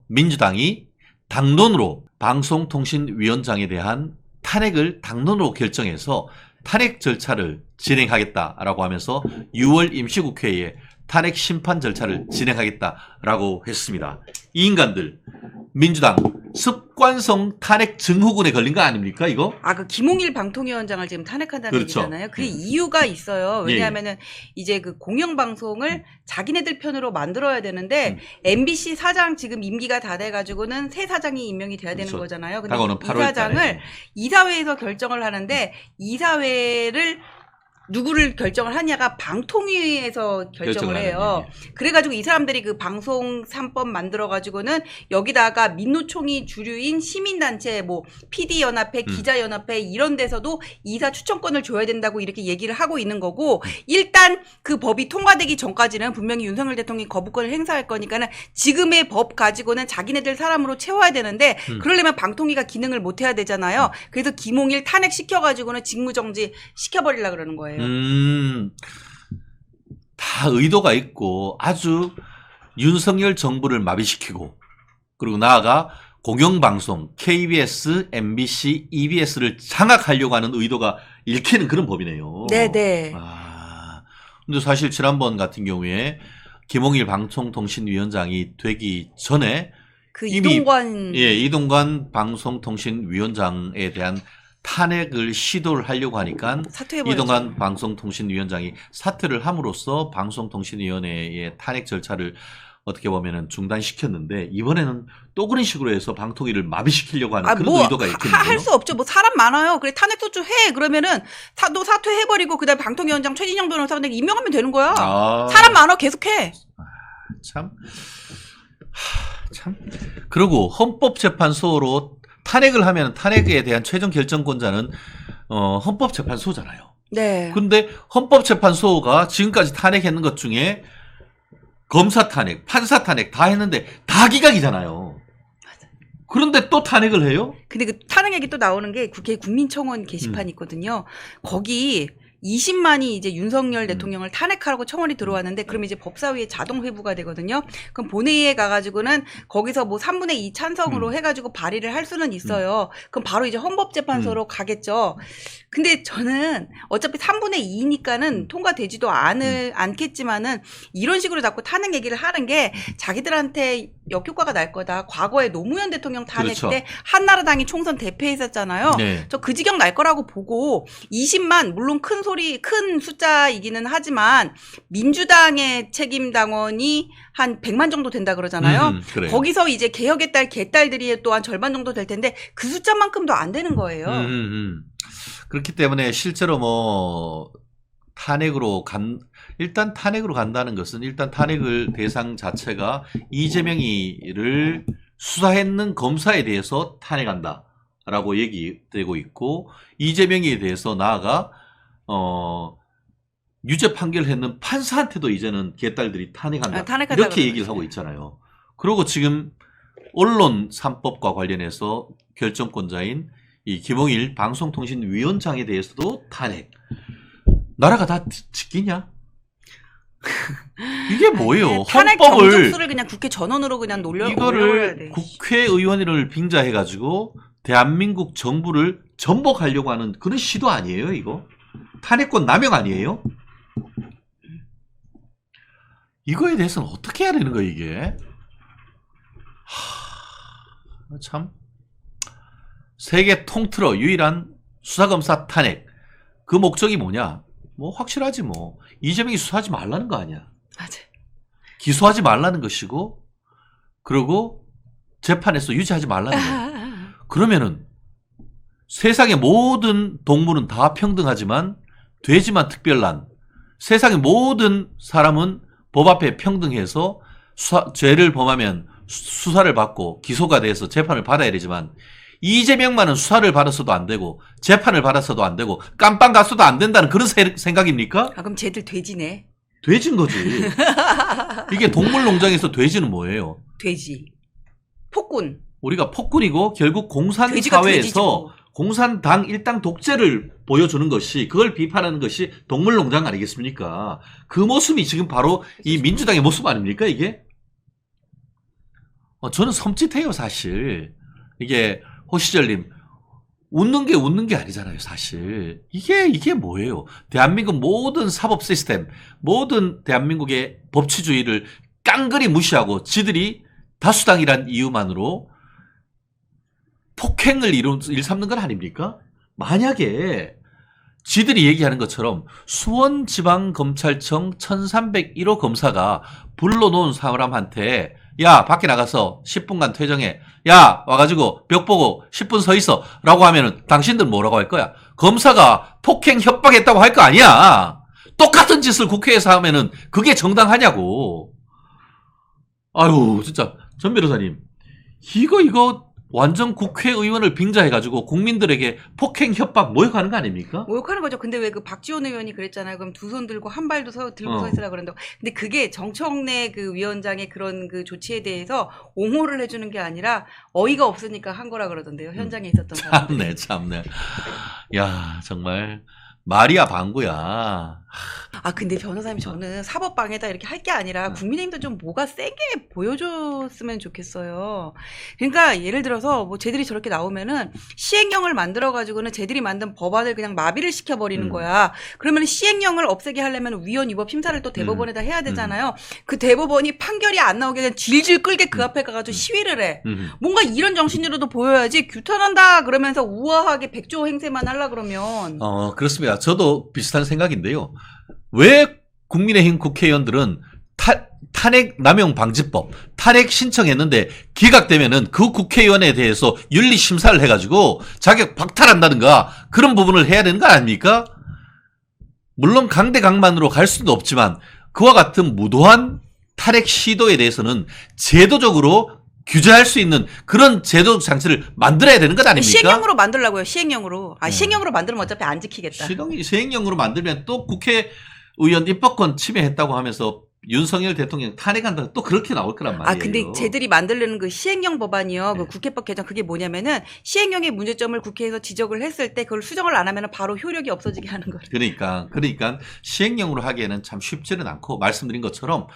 민주당이 당론으로 방송통신위원장에 대한 탄핵을 당론으로 결정해서 탄핵 절차를 진행하겠다라고 하면서 6월 임시국회에 탄핵 심판 절차를 진행하겠다라고 했습니다. 이 인간들 민주당 습관성 탄핵 증후군에 걸린 거 아닙니까 이거? 그 김홍일 방통위원장을 지금 탄핵한다는 그렇죠. 얘기잖아요. 그 이유가 있어요. 왜냐하면은 이제 그 공영방송을 자기네들 편으로 만들어야 되는데 MBC 사장 지금 임기가 다 돼가지고는 새 사장이 임명이 돼야 되는 그렇죠. 거잖아요. 근데 다가오는 이 8월 사장을 달에. 이사회에서 결정을 하는데 이사회를 누구를 결정을 하냐가 방통위에서 결정을 해요. 그래가지고 이 사람들이 그 방송 3법 만들어가지고는 여기다가 민노총이 주류인 시민단체, 뭐 PD연합회, 기자연합회 이런 데서도 이사 추천권을 줘야 된다고 이렇게 얘기를 하고 있는 거고, 일단 그 법이 통과되기 전까지는 분명히 윤석열 대통령이 거부권을 행사할 거니까는 지금의 법 가지고는 자기네들 사람으로 채워야 되는데 그러려면 방통위가 기능을 못 해야 되잖아요. 그래서 김홍일 탄핵시켜가지고는 직무정지 시켜버리려고 그러는 거예요. 다 의도가 있고 아주 윤석열 정부를 마비시키고, 그리고 나아가 공영방송 KBS, MBC, EBS를 장악하려고 하는 의도가 읽히는 그런 법이네요. 네네. 근데 사실 지난번 같은 경우에 김홍일 방송통신위원장이 되기 전에 그 이미 이동관 방송통신위원장에 대한 탄핵을 시도를 하려고 하니까 이동관 방송통신위원장이 사퇴를 함으로써 방송통신위원회의 탄핵 절차를 어떻게 보면은 중단시켰는데, 이번에는 또 그런 식으로 해서 방통위를 마비시키려고 하는 그런 의도가 있겠네요. 할 수 없죠. 뭐 사람 많아요. 그래 탄핵 소추 해. 그러면은 또 사퇴해버리고 그다음에 방통위원장 최진영 변호사한테 임명하면 되는 거야. 사람 많아. 계속해. 참. 그리고 헌법재판소로 탄핵을 하면 탄핵에 대한 최종 결정권자는 헌법재판소잖아요. 네. 근데 헌법재판소가 지금까지 탄핵했는 것 중에 검사 탄핵, 판사 탄핵 다 했는데 다 기각이잖아요. 그런데 또 탄핵을 해요? 근데 그 탄핵 얘기 또 나오는 게 국회 국민청원 게시판이 있거든요. 거기 20만이 이제 윤석열 대통령을 탄핵하라고 청원이 들어왔는데, 그럼 이제 법사위에 자동 회부가 되거든요. 그럼 본회의에 가가지고는 거기서 뭐 3분의 2 찬성으로 해가지고 발의를 할 수는 있어요. 그럼 바로 이제 헌법재판소로 가겠죠. 근데 저는 어차피 3분의 2니까는 통과되지도 않겠지만은 이런 식으로 자꾸 탄핵 얘기를 하는 게 자기들한테 역효과가 날 거다. 과거에 노무현 대통령 탄핵 때 한나라당이 총선 대패했었잖아요. 저 그 지경 날 거라고 보고 20만, 물론 큰 숫자이기는 하지만 민주당의 책임 당원이 한 100만 정도 된다 그러잖아요. 거기서 이제 개혁의 딸 개딸들이 또 한 절반 정도 될 텐데 그 숫자만큼도 안 되는 거예요. 그렇기 때문에 실제로 뭐 일단 탄핵으로 간다는 것은, 일단 탄핵을 대상 자체가 이재명이를 수사했는 검사에 대해서 탄핵한다라고 얘기되고 있고, 이재명에 대해서 나아가 유죄 판결했는 판사한테도 이제는 개딸들이 탄핵한다. 이렇게 얘기를 하고 있잖아요. 그리고 지금 언론 3법과 관련해서 결정권자인 이 김홍일 방송통신위원장에 대해서도 탄핵. 나라가 다 지키냐? 이게 뭐예요? 탄핵 헌법을 정족수를 그냥 국회 전원으로 그냥 이거를 국회의원을 빙자해가지고 대한민국 정부를 전복하려고 하는 그런 시도 아니에요, 이거? 탄핵권 남용 아니에요? 이거에 대해서는 어떻게 해야 되는 거예요, 이게? 참. 세계 통틀어 유일한 수사검사 탄핵. 그 목적이 뭐냐? 뭐 확실하지 뭐. 이재명이 수사하지 말라는 거 아니야. 맞아요. 기소하지 말라는 것이고, 그리고 재판에서 유죄하지 말라는 거야. 그러면은 세상의 모든 동물은 다 평등하지만 돼지만 특별난, 세상의 모든 사람은 법 앞에 평등해서 죄를 범하면 수사를 받고 기소가 돼서 재판을 받아야 되지만, 이재명만은 수사를 받았어도 안 되고 재판을 받았어도 안 되고 깜빵 갔어도 안 된다는 그런 생각입니까? 그럼 쟤들 돼지네. 돼지인 거지. 이게 동물농장에서 돼지는 뭐예요? 돼지. 폭군. 우리가 폭군이고 결국 공산사회에서 공산당 일당 독재를 보여주는 것이, 그걸 비판하는 것이 동물농장 아니겠습니까? 그 모습이 지금 바로 이 민주당의 모습 아닙니까, 이게? 저는 섬찟해요, 사실. 이게 호시절님 웃는 게 아니잖아요, 사실. 이게 뭐예요? 대한민국 모든 사법 시스템, 모든 대한민국의 법치주의를 깡그리 무시하고 지들이 다수당이란 이유만으로 폭행을 일삼는 건 아닙니까? 만약에 지들이 얘기하는 것처럼 수원지방검찰청 1301호 검사가 불러놓은 사람한테 야 밖에 나가서 10분간 퇴정해, 야 와가지고 벽 보고 10분 서 있어 라고 하면은 당신들 뭐라고 할 거야? 검사가 폭행 협박했다고 할 거 아니야. 똑같은 짓을 국회에서 하면은 그게 정당하냐고. 아유 진짜 전 변호사님 이거 완전 국회의원을 빙자해가지고 국민들에게 폭행 협박 모욕하는 거 아닙니까? 모욕하는 거죠. 근데 왜 그 박지원 의원이 그랬잖아요. 그럼 두 손 들고 한 발도 들고 서 있으라 그런다고. 근데 그게 정청래 그 위원장의 그런 그 조치에 대해서 옹호를 해주는 게 아니라 어이가 없으니까 한 거라 그러던데요. 현장에 있었던 사람들이. 참네. 야 정말 말이야 방구야. 근데 변호사님 저는 사법방해다 이렇게 할 게 아니라 국민의힘도 좀 뭐가 세게 보여줬으면 좋겠어요. 그러니까 예를 들어서 뭐 쟤들이 저렇게 나오면은 시행령을 만들어가지고는 쟤들이 만든 법안을 그냥 마비를 시켜버리는 거야. 그러면 시행령을 없애게 하려면 위헌 위법 심사를 또 대법원에다 해야 되잖아요. 그 대법원이 판결이 안 나오게 그냥 질질 끌게 그 앞에 가가지고 시위를 해. 뭔가 이런 정신으로도 보여야지 규탄한다 그러면서 우아하게 백조 행세만 하려 그러면. 그렇습니다. 저도 비슷한 생각인데요. 왜 국민의힘 국회의원들은 탄핵 남용 방지법 탄핵 신청했는데 기각되면은 그 국회의원에 대해서 윤리 심사를 해가지고 자격 박탈한다든가 그런 부분을 해야 되는 거 아닙니까? 물론 강대강만으로 갈 수도 없지만 그와 같은 무도한 탄핵 시도에 대해서는 제도적으로 규제할 수 있는 그런 제도 장치를 만들어야 되는 것 아닙니까? 시행령으로 만들라고요. 시행령으로. 시행령으로 만들면 어차피 안 지키겠다. 시행령으로 만들면 또 국회의원 입법권 침해했다고 하면서 윤석열 대통령 탄핵한다 또 그렇게 나올 거란 말이에요. 근데 쟤들이 만들려는 그 시행령 법안이요. 그 국회법 개정 그게 뭐냐면은 시행령의 문제점을 국회에서 지적을 했을 때 그걸 수정을 안 하면은 바로 효력이 없어지게 하는 거예요. 그러니까 시행령으로 하기에는 참 쉽지는 않고 말씀드린 것처럼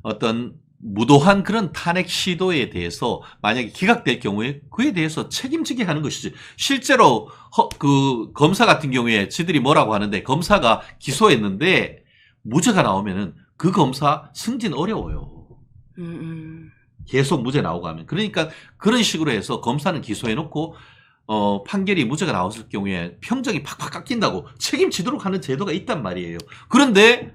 어떤 무도한 그런 탄핵 시도에 대해서 만약에 기각될 경우에 그에 대해서 책임지게 하는 것이지. 실제로 그 검사 같은 경우에 지들이 뭐라고 하는데 검사가 기소했는데 무죄가 나오면은 그 검사 승진 어려워요. 계속 무죄 나오고 하면. 그러니까 그런 식으로 해서 검사는 기소해놓고 판결이 무죄가 나왔을 경우에 평정이 팍팍 깎인다고 책임지도록 하는 제도가 있단 말이에요. 그런데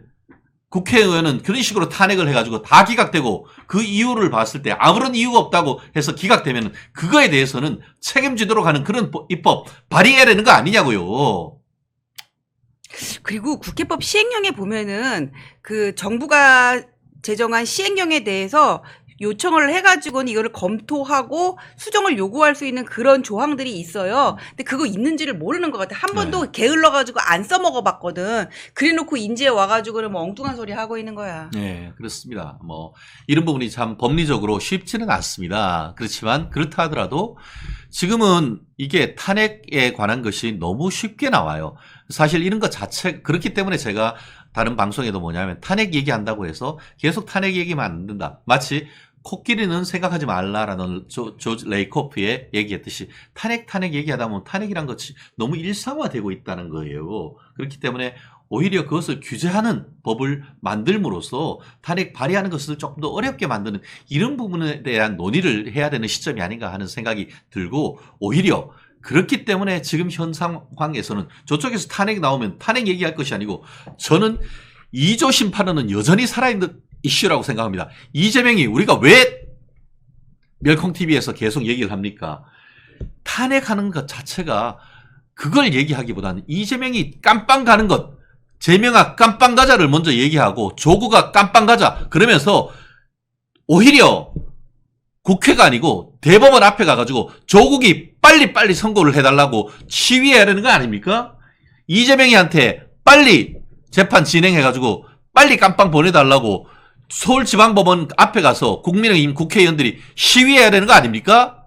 국회의원은 그런 식으로 탄핵을 해가지고 다 기각되고 그 이유를 봤을 때 아무런 이유가 없다고 해서 기각되면 그거에 대해서는 책임지도록 하는 그런 입법 발의해야 되는 거 아니냐고요. 그리고 국회법 시행령에 보면은 그 정부가 제정한 시행령에 대해서 요청을 해가지고는 이거를 검토하고 수정을 요구할 수 있는 그런 조항들이 있어요. 근데 그거 있는지를 모르는 것 같아. 한 번도 게을러가지고 안 써먹어봤거든. 그래놓고 인제 와가지고는 뭐 엉뚱한 소리 하고 있는 거야. 네, 그렇습니다. 뭐 이런 부분이 참 법리적으로 쉽지는 않습니다. 그렇지만 그렇다 하더라도 지금은 이게 탄핵에 관한 것이 너무 쉽게 나와요. 사실 이런 것 자체 그렇기 때문에 제가 다른 방송에도 뭐냐면 탄핵 얘기한다고 해서 계속 탄핵 얘기만 안 된다. 마치 코끼리는 생각하지 말라라는 조지 레이코프의 얘기했듯이 탄핵 얘기하다 보면 탄핵이란 것이 너무 일상화되고 있다는 거예요. 그렇기 때문에 오히려 그것을 규제하는 법을 만들므로써 탄핵 발의하는 것을 조금 더 어렵게 만드는 이런 부분에 대한 논의를 해야 되는 시점이 아닌가 하는 생각이 들고 오히려 그렇기 때문에 지금 현 상황에서는 저쪽에서 탄핵이 나오면 탄핵 얘기할 것이 아니고 저는 2조 심판은 여전히 살아있는 이슈라고 생각합니다. 이재명이 우리가 왜 멸콩TV에서 계속 얘기를 합니까? 탄핵하는 것 자체가 그걸 얘기하기보다는 이재명이 깜빵 가는 것, 재명아 깜빵 가자를 먼저 얘기하고 조국아 깜빵 가자 그러면서 오히려 국회가 아니고 대법원 앞에 가가지고 조국이 빨리 선고를 해달라고 시위해야 되는 거 아닙니까? 이재명이한테 빨리 재판 진행해가지고 빨리 깜빵 보내달라고 서울지방법원 앞에 가서 국민의힘 국회의원들이 시위해야 되는 거 아닙니까?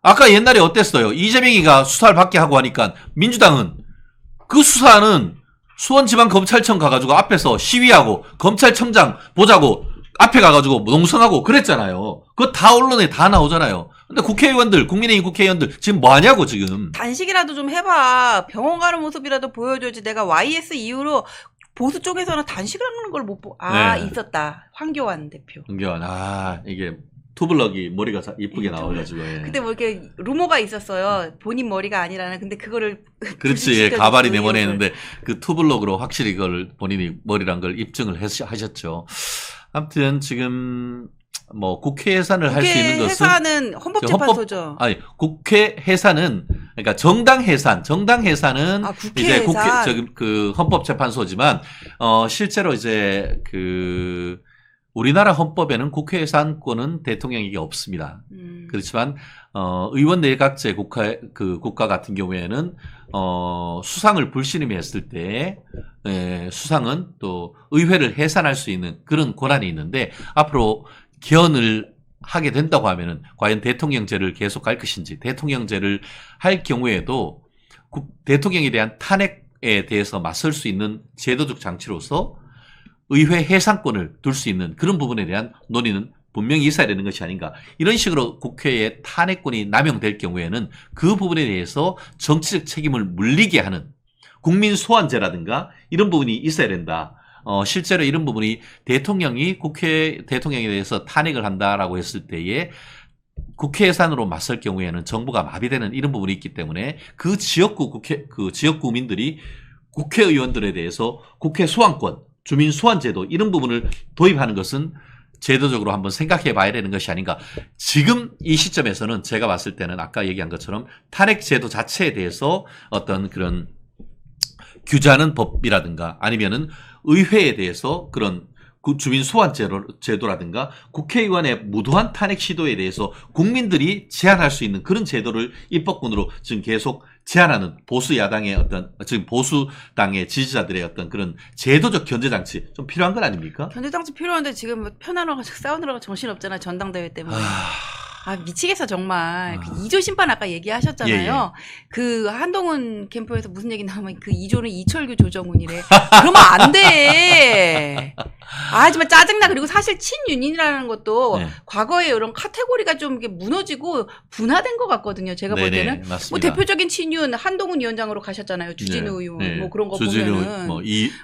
아까 옛날에 어땠어요? 이재명이가 수사를 받게 하고 하니까 민주당은 그 수사는 수원지방검찰청 가가지고 앞에서 시위하고 검찰청장 보자고 앞에 가가지고 농성하고 그랬잖아요. 그거 다 언론에 다 나오잖아요. 근데 국회의원들, 국민의힘 국회의원들 지금 뭐 하냐고 지금. 단식이라도 좀 해봐. 병원 가는 모습이라도 보여줘야지. 내가 YS 이후로 보수 쪽에서는 단식을 하는 걸 못 보. 아, 네. 있었다. 황교안 대표. 은교환, 이게 투블럭이 머리가 이쁘게 나와가지고. 예. 그때 뭐 이렇게 루머가 있었어요. 본인 머리가 아니라는. 근데 그거를 그렇지, 예, 불식시켜줬어, 가발이 의혹을. 내보내 했는데 그 투블럭으로 확실히 그걸 본인이 머리란 걸 입증을 하셨죠. 아무튼 지금 뭐 국회 해산을 할 수 국회 있는 것은 해산은 헌법재판소죠. 아니 국회 해산은 그러니까 정당 해산은 아, 국회 이제 해산. 그 헌법재판소지만 실제로 이제 그 우리나라 헌법에는 국회 해산권은 대통령에게 없습니다. 그렇지만 의원 내각제 국가 같은 경우에는 수상을 불신임이 했을 때 수상은 또 의회를 해산할 수 있는 그런 권한이 있는데 앞으로 개헌을 하게 된다고 하면은 과연 대통령제를 계속 갈 것인지 대통령제를 할 경우에도 대통령에 대한 탄핵에 대해서 맞설 수 있는 제도적 장치로서 의회 해산권을 둘 수 있는 그런 부분에 대한 논의는 분명히 있어야 되는 것이 아닌가. 이런 식으로 국회의 탄핵권이 남용될 경우에는 그 부분에 대해서 정치적 책임을 물리게 하는 국민 소환제라든가 이런 부분이 있어야 된다. 실제로 이런 부분이 대통령이 대통령에 대해서 탄핵을 한다라고 했을 때에 국회 예산으로 맞설 경우에는 정부가 마비되는 이런 부분이 있기 때문에 그 지역구민들이 국회의원들에 대해서 국회 소환권, 주민 소환제도 이런 부분을 도입하는 것은 제도적으로 한번 생각해 봐야 되는 것이 아닌가. 지금 이 시점에서는 제가 봤을 때는 아까 얘기한 것처럼 탄핵 제도 자체에 대해서 어떤 그런 규제하는 법이라든가 아니면은 의회에 대해서 그런 주민 소환 제도라든가 국회의원의 무도한 탄핵 시도에 대해서 국민들이 제한할 수 있는 그런 제도를 입법권으로 지금 계속 제한하는 보수 야당의 어떤 지금 보수당의 지지자들의 어떤 그런 제도적 견제 장치 좀 필요한 건 아닙니까? 견제 장치 필요한데 지금 편안하고 싸우느라고 정신 없잖아. 전당대회 때문에. 아, 미치겠어, 정말. 그 2조 심판 아까 얘기하셨잖아요. 그 한동훈 캠프에서 무슨 얘기 나오면 그 2조는 이철규 조정훈이래. 그러면 안 돼. 아, 정말 짜증나. 그리고 사실 친윤인이라는 것도 네. 과거에 이런 카테고리가 좀 이렇게 무너지고 분화된 것 같거든요. 제가 볼 네네, 때는. 뭐 맞습니다. 대표적인 친윤 한동훈 위원장으로 가셨잖아요. 주진우 의원. 뭐 그런 거 보면은.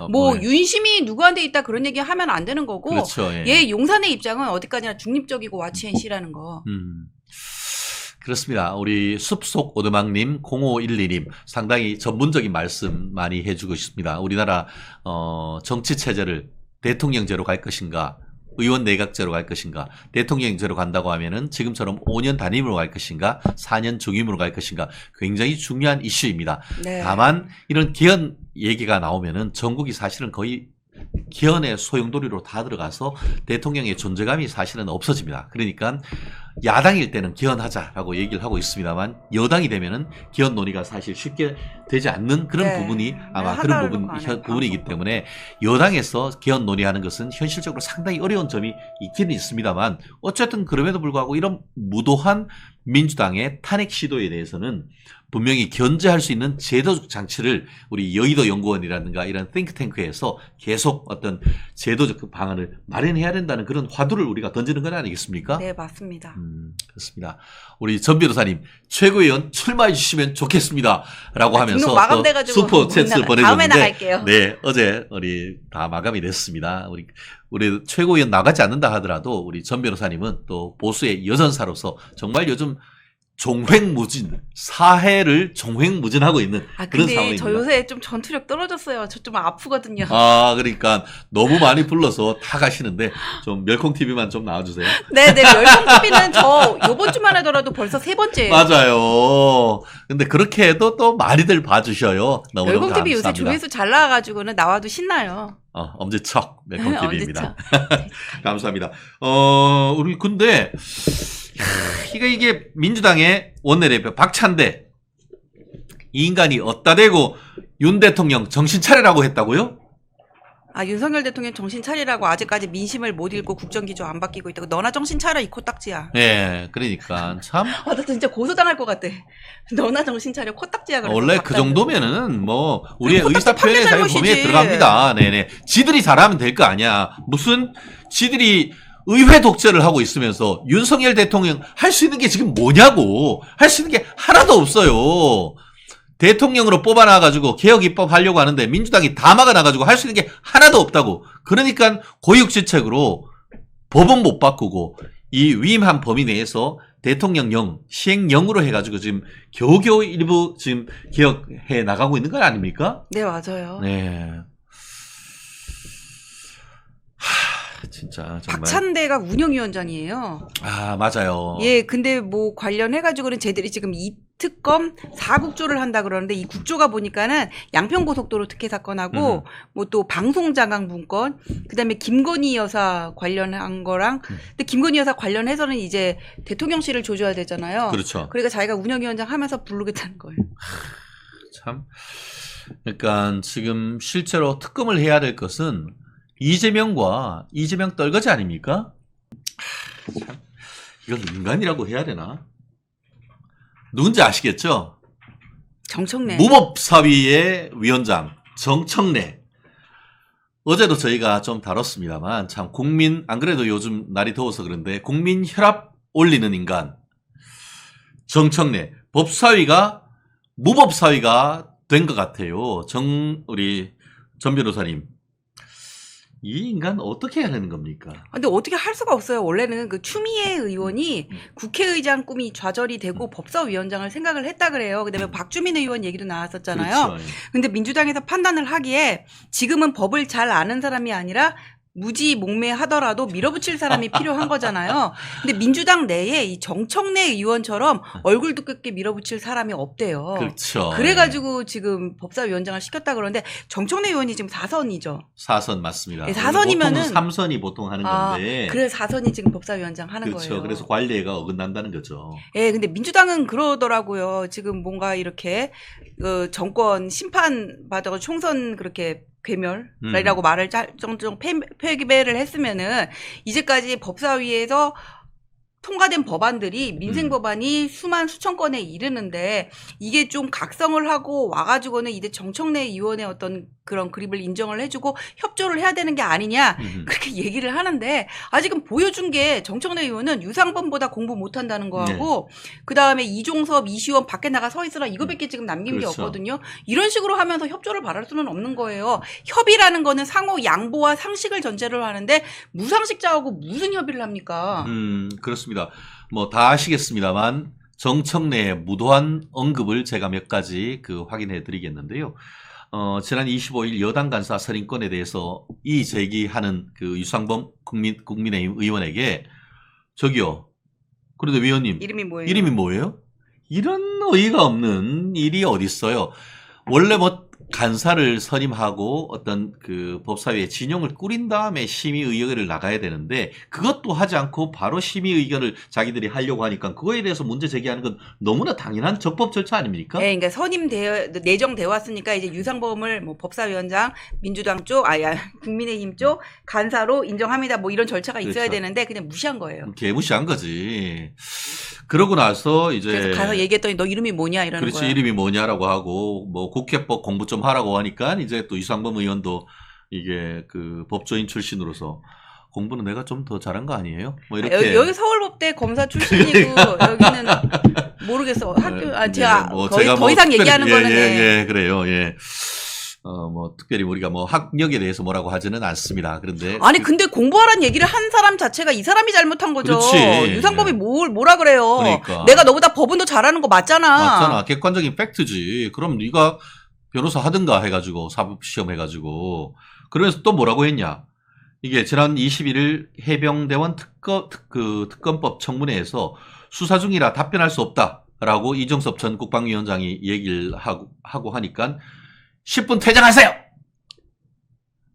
뭐 윤심이 누구한테 있다 그런 얘기 하면 안 되는 거고. 그렇죠. 예. 얘 용산의 입장은 어디까지나 중립적이고 와치앤씨라는 거. 그렇습니다. 우리 숲속 오두막님 0512님 상당히 전문적인 말씀 많이 해주고 있습니다. 우리나라 정치 체제를 대통령제로 갈 것인가 의원 내각제로 갈 것인가 대통령제로 간다고 하면은 지금처럼 5년 단임으로 갈 것인가 4년 중임으로 갈 것인가 굉장히 중요한 이슈입니다. 네. 다만 이런 개헌 얘기가 나오면은 전국이 사실은 거의 개헌의 소용돌이로 다 들어가서 대통령의 존재감이 사실은 없어집니다. 그러니까 야당일 때는 개헌하자라고 얘기를 하고 있습니다만 여당이 되면은 개헌 논의가 사실 쉽게 되지 않는 그런 네. 부분이 아마 네, 그런 부분이기 때문에 여당에서 개헌 논의하는 것은 현실적으로 상당히 어려운 점이 있기는 있습니다만 어쨌든 그럼에도 불구하고 이런 무도한 민주당의 탄핵 시도에 대해서는 분명히 견제할 수 있는 제도적 장치를 우리 여의도 연구원이라든가 이런 띵크탱크에서 계속 어떤 제도적 방안을 마련해야 된다는 그런 화두를 우리가 던지는 건 아니겠습니까? 네, 맞습니다. 그렇습니다. 우리 전 변호사님 최고위원 출마해 주시면 좋겠습니다. 라고 하면서 등록 마감돼가지고 슈퍼 채트 다음에 보내줬는데 나갈게요. 네, 어제 우리 다 마감이 됐습니다. 우리 최고위원 나가지 않는다 하더라도 우리 전 변호사님은 또 보수의 여전사로서 정말 요즘 종횡무진, 사회를 종횡무진하고 있는 그런 근데 상황입니다. 저 요새 좀 전투력 떨어졌어요. 저 좀 아프거든요. 그러니까 너무 많이 불러서 다 가시는데 좀 멸콩TV만 좀 나와주세요. 네네, 멸종TV는 저 요번 주만 하더라도 벌써 3번째예요. 맞아요. 근데 그렇게 해도 또 많이들 봐주셔요. 너무너무 멸종TV 요새 감사합니다. 조회수 잘 나와가지고는 나와도 신나요. 엄지척 멸콩TV입니다. 엄지척. 감사합니다. 우리 근데 이게 민주당의 원내대표 박찬대 이 인간이 어따 대고 윤 대통령 정신 차리라고 했다고요? 아, 윤석열 대통령 정신 차리라고 아직까지 민심을 못 읽고 국정기조 안 바뀌고 있다고. 너나 정신 차려, 이 코딱지야. 예, 그러니까 참 아, 나 진짜 고소당할 것 같아. 너나 정신 차려, 코딱지야. 그래서 원래 그 박사님. 정도면은 뭐 우리의 코딱지 의사 표현의 판매 자유 잘못이지. 범위에 들어갑니다. 네네. 지들이 잘하면 될 거 아니야. 무슨 지들이 의회 독재를 하고 있으면서 윤석열 대통령 할 수 있는 게 지금 뭐냐고. 할 수 있는 게 하나도 없어요. 대통령으로 뽑아놔가지고 개혁 입법하려고 하는데 민주당이 다 막아놔가지고 할 수 있는 게 하나도 없다고. 그러니까 고육지책으로 법은 못 바꾸고 이 위임한 범위 내에서 대통령령, 시행령으로 해가지고 지금 겨우겨우 일부 지금 개혁해 나가고 있는 거 아닙니까? 네, 맞아요. 네. 진짜 정말. 박찬대가 운영위원장이에요. 아, 맞아요. 예, 근데 뭐 관련해가지고는 쟤들이 지금 이 특검 4국조를 한다 그러는데 이 국조가 보니까는 양평고속도로 특혜 사건하고 뭐 또 방송자강 문건, 그다음에 김건희 여사 관련한 거랑 근데 김건희 여사 관련해서는 이제 대통령실을 조져야 되잖아요. 그렇죠. 그러니까 자기가 운영위원장 하면서 부르겠다는 거예요. 참. 그러니까 지금 실제로 특검을 해야 될 것은 이재명과 이재명 떨거지 아닙니까? 참. 이걸 인간이라고 해야 되나? 누군지 아시겠죠? 정청래. 무법사위의 위원장 정청래. 어제도 저희가 좀 다뤘습니다만 참 국민, 안 그래도 요즘 날이 더워서 그런데 국민 혈압 올리는 인간 정청래. 법사위가 무법사위가 된 것 같아요. 우리 전 변호사님. 이 인간 어떻게 해야 되는 겁니까? 근데 어떻게 할 수가 없어요. 원래는 그 추미애 의원이 국회의장 꿈이 좌절이 되고 법사위원장을 생각을 했다 그래요. 그다음에 박주민 의원 얘기도 나왔었잖아요. 그렇죠. 근데 민주당에서 판단을 하기에 지금은 법을 잘 아는 사람이 아니라 무지 목매하더라도 밀어붙일 사람이 필요한 거잖아요. 근데 민주당 내에 이 정청래 의원처럼 얼굴 두껍게 밀어붙일 사람이 없대요. 그렇죠. 그래가지고 지금 법사위원장을 시켰다 그러는데 정청래 의원이 지금 4선이죠. 4선 맞습니다. 네, 4선이면은 3선이 보통 하는 건데. 그래서 4선이 지금 법사위원장 하는 그렇죠. 거예요. 그래서 관례가 어긋난다는 거죠. 예, 근데 민주당은 그러더라고요. 지금 뭔가 이렇게 정권 심판 받아서 총선 그렇게 괴멸이라고 말을 좀 폐기배를 했으면은 이제까지 법사위에서 통과된 법안들이 민생 법안이 수천 건에 이르는데 이게 좀 각성을 하고 와가지고는 이제 정청래 의원의 어떤 그런 그립을 인정을 해주고 협조를 해야 되는 게 아니냐 그렇게 얘기를 하는데 아직은 보여준 게 정청래 의원은 유상범보다 공부 못한다는 거하고 그 다음에 이종섭, 이시원 밖에 나가 서 있으라 이거밖에 지금 남긴 그렇죠. 게 없거든요. 이런 식으로 하면서 협조를 바랄 수는 없는 거예요. 협의라는 거는 상호 양보와 상식을 전제로 하는데 무상식자하고 무슨 협의를 합니까? 그렇습니다. 뭐 다 아시겠습니다만 정청래의 무도한 언급을 제가 몇 가지 확인해 드리겠는데요. 지난 25일 여당 간사 설인권에 대해서 이의 제기하는 유상범 국민의힘 의원에게 저기요. 그런데 위원님 이름이 뭐예요? 이름이 뭐예요? 이런 어이가 없는 일이 어디 있어요? 원래 뭐 간사를 선임하고 어떤 법사위에 진용을 꾸린 다음에 심의 의결을 나가야 되는데 그것도 하지 않고 바로 심의 의결을 자기들이 하려고 하니까 그거에 대해서 문제 제기하는 건 너무나 당연한 적법 절차 아닙니까? 네, 그러니까 내정돼 왔으니까 이제 유상범을 뭐 법사위원장, 민주당 쪽, 국민의힘 쪽 간사로 인정합니다. 뭐 이런 절차가 있어야 그렇죠. 되는데 그냥 무시한 거예요. 개무시한 거지. 그러고 나서 이제 그래서 가서 얘기했더니 너 이름이 뭐냐 이러는 그렇지 거야. 이름이 뭐냐라고 하고 뭐 국회법 공부 좀 하라고 하니까 이제 또 유상범 의원도 이게 법조인 출신으로서 공부는 내가 좀 더 잘한 거 아니에요? 뭐 이렇게 여기 서울법대 검사 출신이고 여기는 모르겠어. 제가 뭐 거의 제가 더 뭐 이상 특별히, 얘기하는 거는 예, 그래요. 예. 뭐 특별히 우리가 뭐 학력에 대해서 뭐라고 하지는 않습니다. 그런데 아니 근데 공부하라는 얘기를 한 사람 자체가 이 사람이 잘못한 거죠. 그렇지. 유상범이 뭐라 그래요. 그러니까. 내가 너보다 법은 더 잘하는 거 맞잖아. 맞잖아. 객관적인 팩트지. 그럼 네가 변호사 하든가 해가지고 사법시험 해가지고 그러면서 또 뭐라고 했냐. 이게 지난 21일 해병대원 특검법 청문회에서 수사 중이라 답변할 수 없다라고 이종섭 전 국방위원장이 얘기를 하고 하니까 10분 퇴장하세요.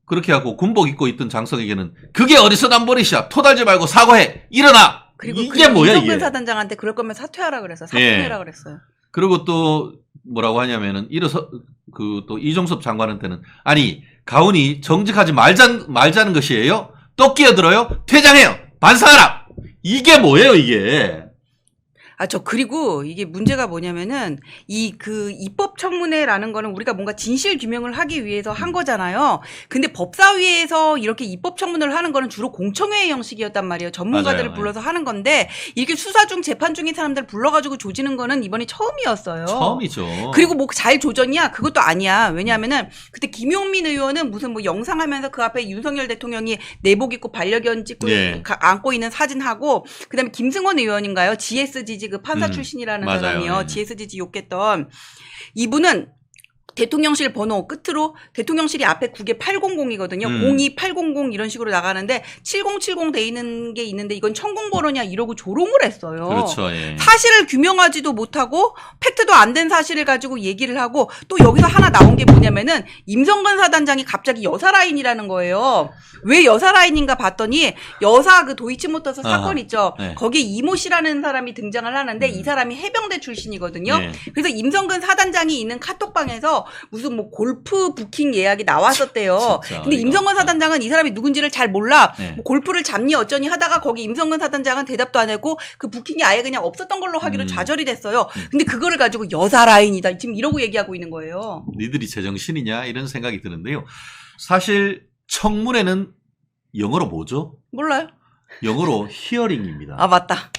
그렇게 하고 군복 입고 있던 장성에게는 그게 어디서 난 버릇이야. 토달지 말고 사과해. 일어나. 그리고 이게 뭐야 이정근 이게. 사단장한테 그럴 거면 사퇴하라 그랬어. 사퇴하라 그랬어요. 그리고 또 뭐라고 하냐면은 일어서 그 또 이종섭 장관한테는 아니 가훈이 정직하지 말자는 것이에요. 또 끼어들어요. 퇴장해요. 반성하라. 이게 뭐예요 이게? 그리고 이게 문제가 뭐냐면은, 입법 청문회라는 거는 우리가 뭔가 진실 규명을 하기 위해서 한 거잖아요. 근데 법사위에서 이렇게 입법 청문회를 하는 거는 주로 공청회 형식이었단 말이에요. 전문가들을 맞아요. 불러서 하는 건데, 이렇게 수사 중 재판 중인 사람들 불러가지고 조지는 거는 이번이 처음이었어요. 처음이죠. 그리고 뭐 잘 조졌냐? 그것도 아니야. 왜냐하면은 그때 김용민 의원은 무슨 뭐 영상하면서 그 앞에 윤석열 대통령이 내복 입고 반려견 찍고 네. 안고 있는 사진하고, 그다음에 김승원 의원인가요? GS지지 그 판사 출신이라는 맞아요. 사람이요. 네. GS지지 욕했던 이분은 대통령실 번호 끝으로 대통령실이 앞에 국에 800이거든요. 02800 이런 식으로 나가는데 7070 돼 있는 게 있는데 이건 천공번호냐 이러고 조롱을 했어요. 그렇죠. 예. 사실을 규명하지도 못하고 팩트도 안 된 사실을 가지고 얘기를 하고, 또 여기서 하나 나온 게 뭐냐면은 임성근 사단장이 갑자기 여사 라인이라는 거예요. 왜 여사 라인인가 봤더니 여사 그 도이치모터스 사건 있죠. 네. 거기에 이모 씨라는 사람이 등장을 하는데 이 사람이 해병대 출신이거든요. 네. 그래서 임성근 사단장이 있는 카톡방에서 무슨 뭐 골프 부킹 예약이 나왔었대요. 진짜 근데 어이가 임성근 없다. 사단장은 이 사람이 누군지를 잘 몰라. 네. 뭐 골프를 잡니 어쩌니 하다가 거기 임성근 사단장은 대답도 안 했고 그 부킹이 아예 그냥 없었던 걸로 하기로 좌절이 됐어요. 근데 그거를 가지고 여사 라인이다 지금 이러고 얘기하고 있는 거예요. 니들이 제정신이냐 이런 생각이 드는데요. 사실 청문회는 영어로 뭐죠? 몰라요. 영어로 히어링입니다. 아 맞다.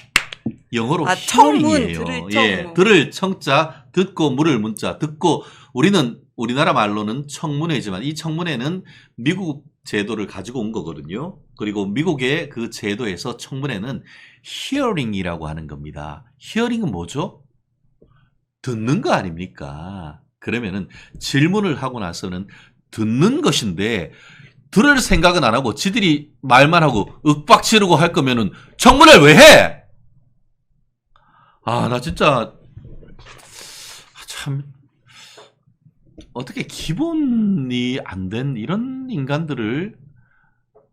영어로 청문, 히어링이에요. 들을 청문. 예, 들을 청자, 듣고 물을 문자, 듣고 우리는 우리나라 말로는 청문회지만 이 청문회는 미국 제도를 가지고 온 거거든요. 그리고 미국의 그 제도에서 청문회는 히어링이라고 하는 겁니다. 히어링은 뭐죠? 듣는 거 아닙니까? 그러면은 질문을 하고 나서는 듣는 것인데 들을 생각은 안 하고 지들이 말만 하고 윽박지르고 할 거면은 청문회를 왜 해? 나 진짜 참 어떻게 기본이 안 된 이런 인간들을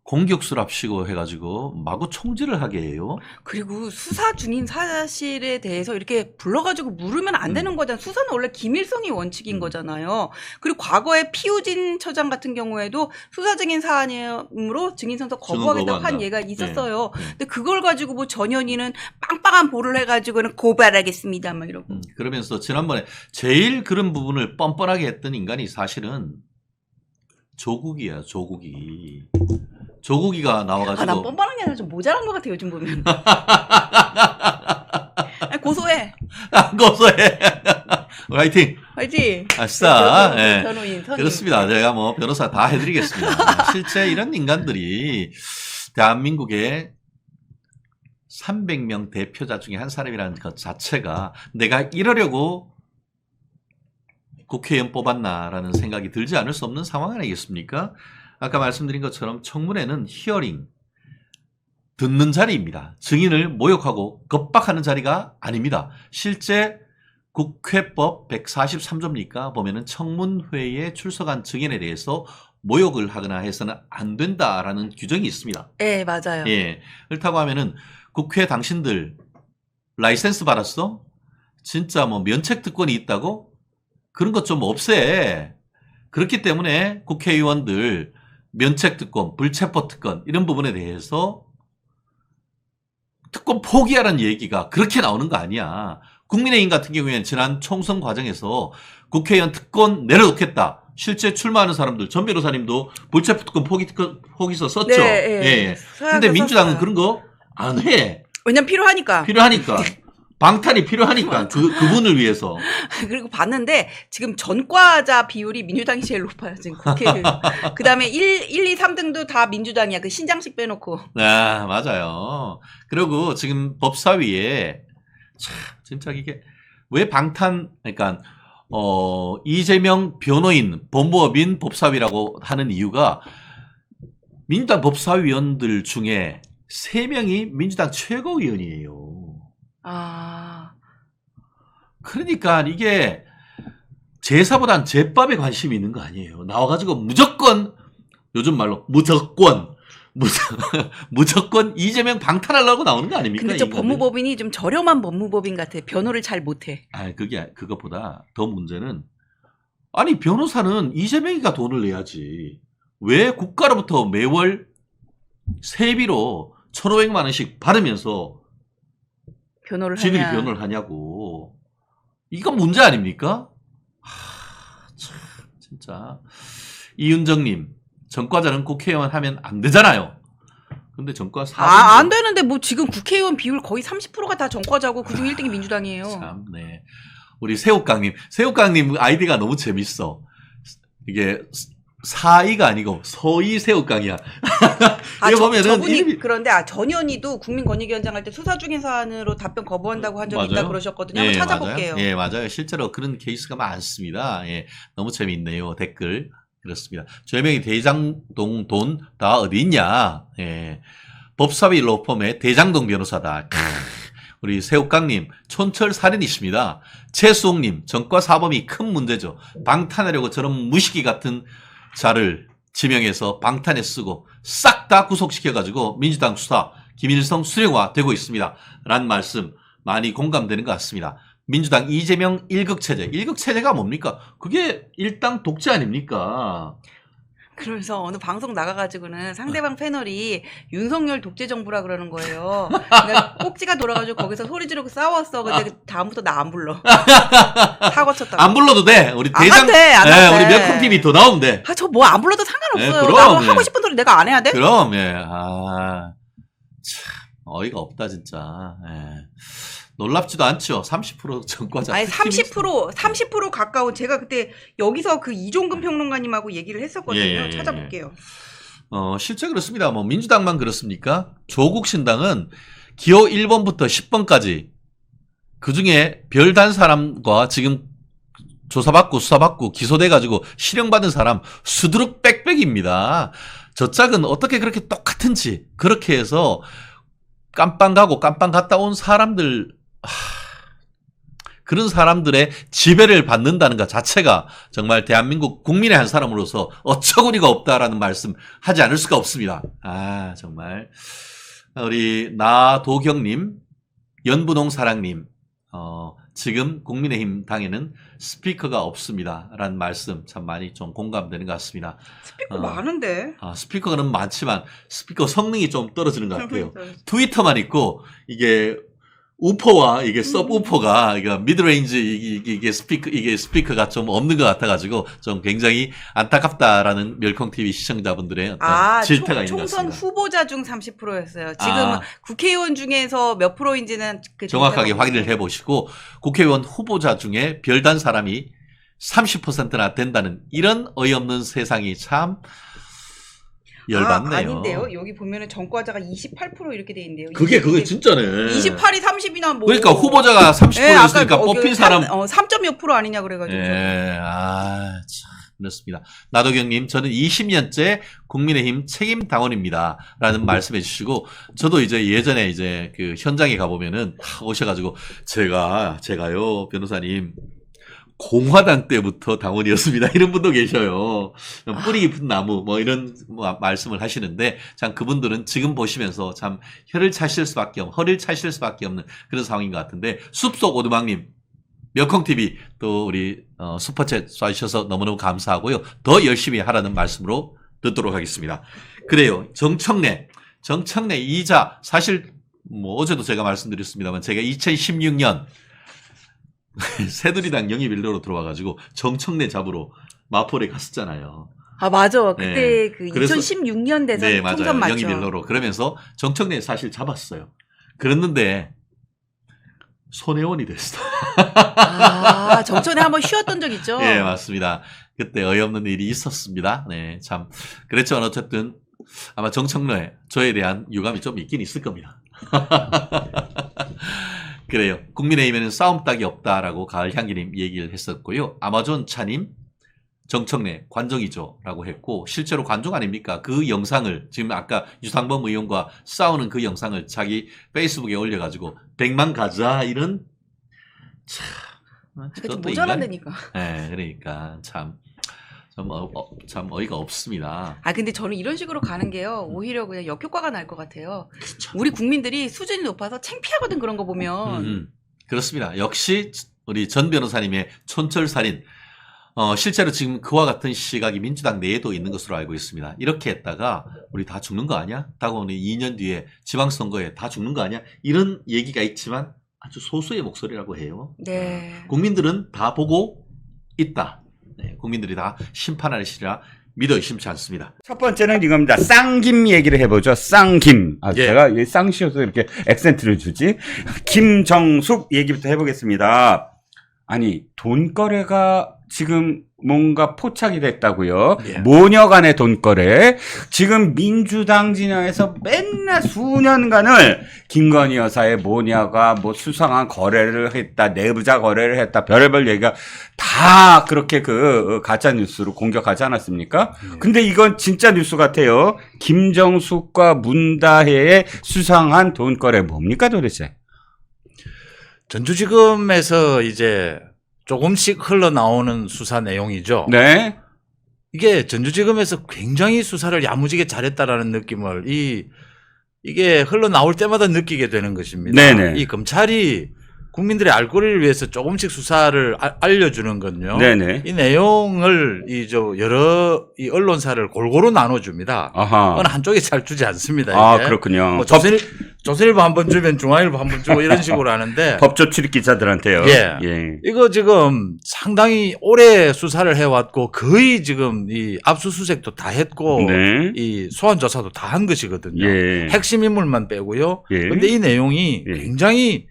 공격수랍시고 해가지고 마구 총질을 하게 해요. 그리고 수사 중인 사실에 대해서 이렇게 불러가지고 물으면 안 되는 거잖아요. 수사는 원래 기밀성이 원칙인 거잖아요. 그리고 과거에 피우진 처장 같은 경우에도 수사 증인 사안으로 증인선서 거부하겠다고 한 예가 있었어요. 네. 근데 그걸 가지고 뭐 전현희는 빵빵한 보를 해가지고는 고발하겠습니다. 막 이러고. 그러면서 지난번에 제일 그런 부분을 뻔뻔하게 했던 인간이 사실은 조국이야, 조국이. 조국이가 나와가지고. 난 뻔뻔한 게 아니라 좀 모자란 것 같아, 요즘 보면. 고소해. 고소해. 화이팅. 화이팅. 아싸. 네. 변호인, 선임. 그렇습니다. 제가 뭐 변호사 다 해드리겠습니다. 실제 이런 인간들이 대한민국의 300명 대표자 중에 한 사람이라는 것 자체가 내가 이러려고 국회의원 뽑았나라는 생각이 들지 않을 수 없는 상황 아니겠습니까? 아까 말씀드린 것처럼 청문회는 히어링, 듣는 자리입니다. 증인을 모욕하고 겁박하는 자리가 아닙니다. 실제 국회법 143조입니까? 보면은 청문회에 출석한 증인에 대해서 모욕을 하거나 해서는 안 된다라는 규정이 있습니다. 네, 맞아요. 예. 그렇다고 하면은 국회 당신들 라이센스 받았어? 진짜 뭐 면책 특권이 있다고? 그런 것 좀 없애. 그렇기 때문에 국회의원들 면책 특권, 불체포 특권 이런 부분에 대해서 특권 포기하라는 얘기가 그렇게 나오는 거 아니야. 국민의힘 같은 경우에는 지난 총선 과정에서 국회의원 특권 내려놓겠다. 실제 출마하는 사람들, 전 변호사님도 불체포 특권 포기서 썼죠. 네, 예. 근데 민주당은 그런 거 안 해. 왜냐면 필요하니까. 방탄이 필요하니까 그분을 위해서. 그리고 봤는데 지금 전과자 비율이 민주당이 제일 높아요. 지금 국회의원. 그다음에 1, 2, 3등도 다 민주당이야. 그 신장식 빼놓고. 네, 맞아요. 그리고 지금 법사위에 참 진짜 이게 왜 그러니까 이재명 변호인 법무법인 법사위라고 하는 이유가 민주당 법사위원들 중에 3명이 민주당 최고위원이에요. 그러니까 이게 제사보단 제밥에 관심이 있는 거 아니에요. 나와가지고 무조건 요즘 말로 무조건 무조건 이재명 방탄하려고 나오는 거 아닙니까? 근데 저 인간들이? 법무법인이 좀 저렴한 법무법인 같아. 변호를 잘 못해. 아, 그것보다 더 문제는, 아니, 변호사는 이재명이가 돈을 내야지. 왜 국가로부터 매월 세비로 1,500만 원씩 받으면서 변호를 지들이 하냐. 변호를 하냐고. 이건 문제 아닙니까? 참, 진짜. 이윤정님, 전과자는 국회의원 하면 안 되잖아요. 근데 전과 4. 안 되는데 뭐 지금 국회의원 비율 거의 30%가 다 전과자고 그중 1등이 민주당이에요. 참, 네. 우리 새우깡님 아이디가 너무 재밌어. 이게 사이가 아니고 서이 새우깡이야. 이거 보면은 저분이 이름이... 그런데 전현희도 국민권익위원장 할 때 수사 중인 사안으로 답변 거부한다고 한 적이 있다 맞아요? 그러셨거든요. 한번 찾아볼게요. 맞아요. 예, 맞아요. 실제로 그런 케이스가 많습니다. 예, 너무 재미있네요. 댓글. 그렇습니다. 조혜명이 대장동 돈 다 어디 있냐? 예. 법사위 로펌의 대장동 변호사다. 우리 새우깡님, 촌철살인이십니다. 최수홍님, 전과 사범이 큰 문제죠. 방탄하려고 저런 무식이 같은 자를 지명해서 방탄에 쓰고 싹 다 구속시켜가지고 민주당 수사 김일성 수령화 되고 있습니다. 라는 말씀 많이 공감되는 것 같습니다. 민주당 이재명 1극체제. 1극체제가 뭡니까? 그게 일당 독재 아닙니까? 그러면서 어느 방송 나가가지고는 상대방 패널이 윤석열 독재 정부라 그러는 거예요. 내가 꼭지가 돌아가지고 거기서 소리 지르고 싸웠어. 근데 다음부터 나 안 불러. 사고 쳤다고. 안 불러도 돼. 우리 안 대장, 돼, 안 돼. 우리 몇콩 TV 더 나오면 돼. 저 뭐 안 불러도 상관없어요. 네, 그럼, 나도 예. 하고 싶은 소리 내가 안 해야 돼? 그럼, 예. 아, 참, 어이가 없다, 진짜. 예. 놀랍지도 않죠. 30% 전과자. 아니 30% 가까운 제가 그때 여기서 그 이종근 평론가님하고 얘기를 했었거든요. 예. 찾아볼게요. 실제 그렇습니다. 뭐 민주당만 그렇습니까? 조국 신당은 기호 1번부터 10번까지 그중에 별단 사람과 지금 조사받고 수사받고 기소돼가지고 실형받은 사람 수두룩 빽빽입니다. 저 짝은 어떻게 그렇게 똑같은지 그렇게 해서 깜빵 가고 깜빵 갔다 온 사람들, 그런 사람들의 지배를 받는다는 것 자체가 정말 대한민국 국민의 한 사람으로서 어처구니가 없다라는 말씀 하지 않을 수가 없습니다. 아, 정말. 우리 나도경님, 연분홍 사랑님, 지금 국민의힘 당에는 스피커가 없습니다. 라는 말씀 참 많이 좀 공감되는 것 같습니다. 스피커 많은데. 스피커는 많지만 스피커 성능이 좀 떨어지는 것 같아요. 트위터만 있고 이게 우퍼와 이게 서브우퍼가 이게 미드레인지 이게 스피커가 좀 없는 것 같아가지고 좀 굉장히 안타깝다라는 멸콩 TV 시청자분들의 어떤 질타가 있는 것 같습니다. 총선 후보자 중 30%였어요. 지금 국회의원 중에서 몇 프로인지는 정확하게 확인을 해보시고 국회의원 후보자 중에 별단 사람이 30%나 된다는 이런 어이없는 세상이 참 열받네요. 아닌데요. 여기 보면은 전과자가 28% 이렇게 돼 있는데요. 그게 진짜네. 28이 30이나 뭐. 그러니까 후보자가 30%였으니까 뽑힌 사람 3몇 프로 아니냐 그래가지고. 예, 참 그렇습니다. 나도경님, 저는 20년째 국민의힘 책임 당원입니다. 라는 말씀해 주시고, 저도 이제 예전에 이제 그 현장에 가보면은 오셔가지고, 제가요, 변호사님, 공화당 때부터 당원이었습니다. 이런 분도 계셔요. 뿌리 깊은 나무, 뭐 이런 말씀을 하시는데, 참 그분들은 지금 보시면서 참 허리를 차실 수밖에 없는 그런 상황인 것 같은데, 숲속 오두막님, 멸콩TV 또 우리 슈퍼챗 쏴주셔서 너무너무 감사하고요. 더 열심히 하라는 말씀으로 듣도록 하겠습니다. 그래요. 정청래 이자 사실 뭐 어제도 제가 말씀드렸습니다만 제가 2016년 새누리당 영입일로로 들어와가지고 정청래 잡으러 마포에 갔었잖아요. 아, 맞아. 그때 네. 그 그래서, 2016년 대선 네, 총선 맞아요. 맞죠. 영입일로로. 그러면서 정청래 사실 잡았어요. 그랬는데 손혜원이 됐어. 정천에 한번 쉬었던 적 있죠? 네, 맞습니다. 그때 어이없는 일이 있었습니다. 네, 참. 그랬지만 어쨌든 아마 정청래 저에 대한 유감이 좀 있긴 있을 겁니다. 그래요. 국민의힘에는 싸움 딱이 없다라고 가을향기님 얘기를 했었고요. 아마존 차님, 정청래 관종이죠 라고 했고 실제로 관종 아닙니까? 그 영상을 지금 아까 유상범 의원과 싸우는 그 영상을 자기 페이스북에 올려가지고 100만 가자 이런 참 그것도 모자란다니까. 네, 그러니까 참 참 어이가 없습니다. 아 근데 저는 이런 식으로 가는 게요 오히려 그냥 역효과가 날 것 같아요. 우리 국민들이 수준이 높아서 창피하거든 그런 거 보면. 그렇습니다. 역시 우리 전 변호사님의 촌철살인 실제로 지금 그와 같은 시각이 민주당 내에도 있는 것으로 알고 있습니다. 이렇게 했다가 우리 다 죽는 거 아니야? 다가오는 2년 뒤에 지방선거에 다 죽는 거 아니야? 이런 얘기가 있지만 아주 소수의 목소리라고 해요. 네. 국민들은 다 보고 있다. 네, 국민들이 다 심판하시리라 믿어 의심치 않습니다. 첫 번째는 이겁니다. 쌍김 얘기를 해보죠. 쌍김. 아, 예. 제가 쌍시어서 이렇게 액센트를 주지. 김정숙 얘기부터 해보겠습니다. 아니, 돈거래가 지금 뭔가 포착이 됐다고요. 예. 모녀 간의 돈거래. 지금 민주당 진영에서 맨날 수년간을 김건희 여사의 모녀가 뭐 수상한 거래를 했다, 내부자 거래를 했다, 별의별 얘기가 다 그렇게 그 가짜 뉴스로 공격하지 않았습니까? 근데 이건 진짜 뉴스 같아요. 김정숙과 문다혜의 수상한 돈거래 뭡니까 도대체? 전주지검에서 이제 조금씩 흘러나오는 수사 내용이죠. 네. 이게 전주지검에서 굉장히 수사를 야무지게 잘했다라는 느낌을 이게 흘러나올 때마다 느끼게 되는 것입니다. 네네. 이 검찰이 국민들의 알 권리를 위해서 조금씩 수사를 알려주는 건요. 네네. 이 내용을 여러 언론사를 골고루 나눠줍니다. 아하. 어느 한쪽에 잘 주지 않습니다. 아, 이게. 그렇군요. 뭐 조선일보 한 번 주면 중앙일보 한 번 주고 이런 식으로 하는데 법조 출입 기자들한테요. 예. 예. 이거 지금 상당히 오래 수사를 해왔고 거의 지금 이 압수수색도 다 했고 네. 이 소환 조사도 다 한 것이거든요. 예. 핵심 인물만 빼고요. 예. 그런데 이 내용이 예. 굉장히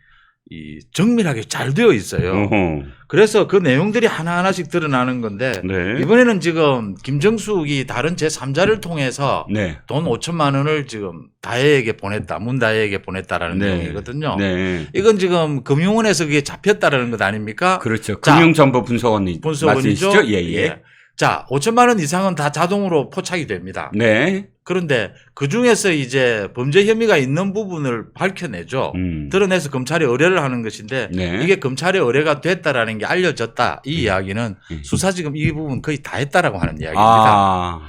이 정밀하게 잘 되어 있어요. 어허. 그래서 그 내용들이 하나하나씩 드러나는 건데 네. 이번에는 지금 김정숙이 다른 제3자를 통해서 네. 돈 5천만 원을 지금 다혜에게 보냈다. 문다혜에게 보냈다라는 네. 내용이거든요. 네. 이건 지금 금융원에서 그게 잡혔다라는 것 아닙니까? 그렇죠. 자, 금융정보 분석원이 분석원이죠. 말씀이시죠? 예, 예. 자, 5천만 원 이상은 다 자동으로 포착이 됩니다. 네. 그런데 그 중에서 이제 범죄 혐의가 있는 부분을 밝혀내죠. 드러내서 검찰에 의뢰를 하는 것인데 네. 이게 검찰에 의뢰가 됐다라는 게 알려졌다. 이 이야기는 수사 지금 이 부분 거의 다 했다라고 하는 이야기입니다. 아.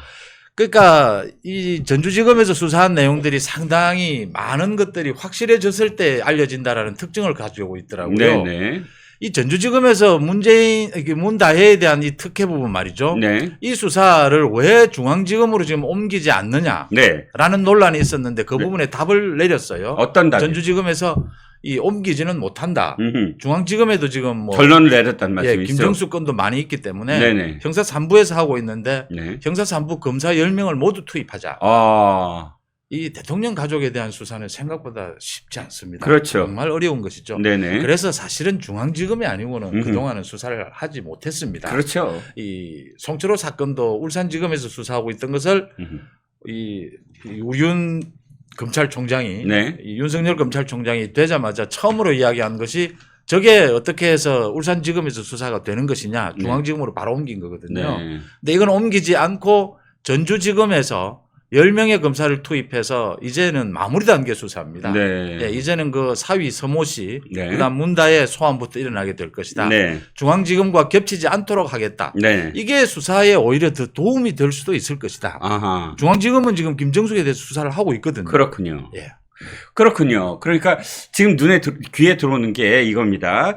그러니까 이 전주지검에서 수사한 내용들이 상당히 많은 것들이 확실해졌을 때 알려진다라는 특징을 가지고 있더라고요. 네네. 이 전주지검에서 문다혜에 대한 이 특혜 부분 말이죠. 네. 이 수사를 왜 중앙지검으로 지금 옮기지 않느냐라는 네. 논란이 있었는데 그 네. 부분에 답을 내렸어요. 어떤 답이? 전주지검에서 이 옮기지는 못한다. 음흠. 중앙지검에도 지금 뭐 결론을 내렸다는 말씀이시죠? 김정숙 건도 많이 있기 때문에 네네. 형사 3부에서 하고 있는데 네. 형사 3부 검사 10명을 모두 투입하자. 아. 이 대통령 가족에 대한 수사는 생각보다 쉽지 않습니다. 그렇죠. 정말 어려운 것이죠. 네네. 그래서 사실은 중앙지검이 아니고는 음흠. 그동안은 수사를 하지 못했습니다. 그렇죠. 이 송철호 사건도 울산지검에서 수사하고 있던 것을 음흠. 이 우윤 검찰총장이 네. 이 윤석열 검찰총장이 되자마자 처음으로 이야기한 것이 저게 어떻게 해서 울산지검에서 수사가 되는 것이냐 중앙지검으로 바로 옮긴 거거든요. 네. 근데 이건 옮기지 않고 전주지검에서 10명의 검사를 투입해서 이제는 마무리 단계 수사입니다. 네. 예, 이제는 그 사위 서모 씨, 네. 그다음 문다의 소환부터 일어나게 될 것이다. 네. 중앙지검과 겹치지 않도록 하겠다. 네. 이게 수사에 오히려 더 도움이 될 수도 있을 것이다. 아하. 중앙지검은 지금 김정숙에 대해서 수사를 하고 있거든요. 그렇군요. 예. 그렇군요. 그러니까 지금 귀에 들어오는 게 이겁니다.